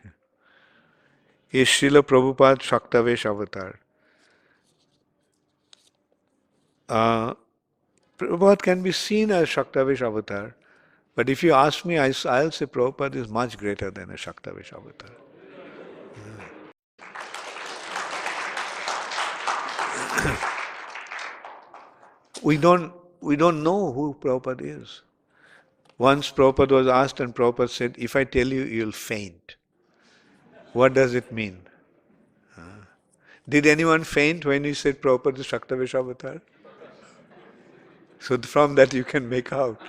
Is Srila Prabhupada Shaktavesh avatar? Prabhupada can be seen as Shaktavesh avatar, but if you ask me, I'll say Prabhupada is much greater than a Shaktavesh avatar. We don't know who Prabhupada is. Once Prabhupada was asked and Prabhupada said, if I tell you, you'll faint. What does it mean? Did anyone faint when he said Prabhupada is Shaktavesh avatar? So from that you can make out.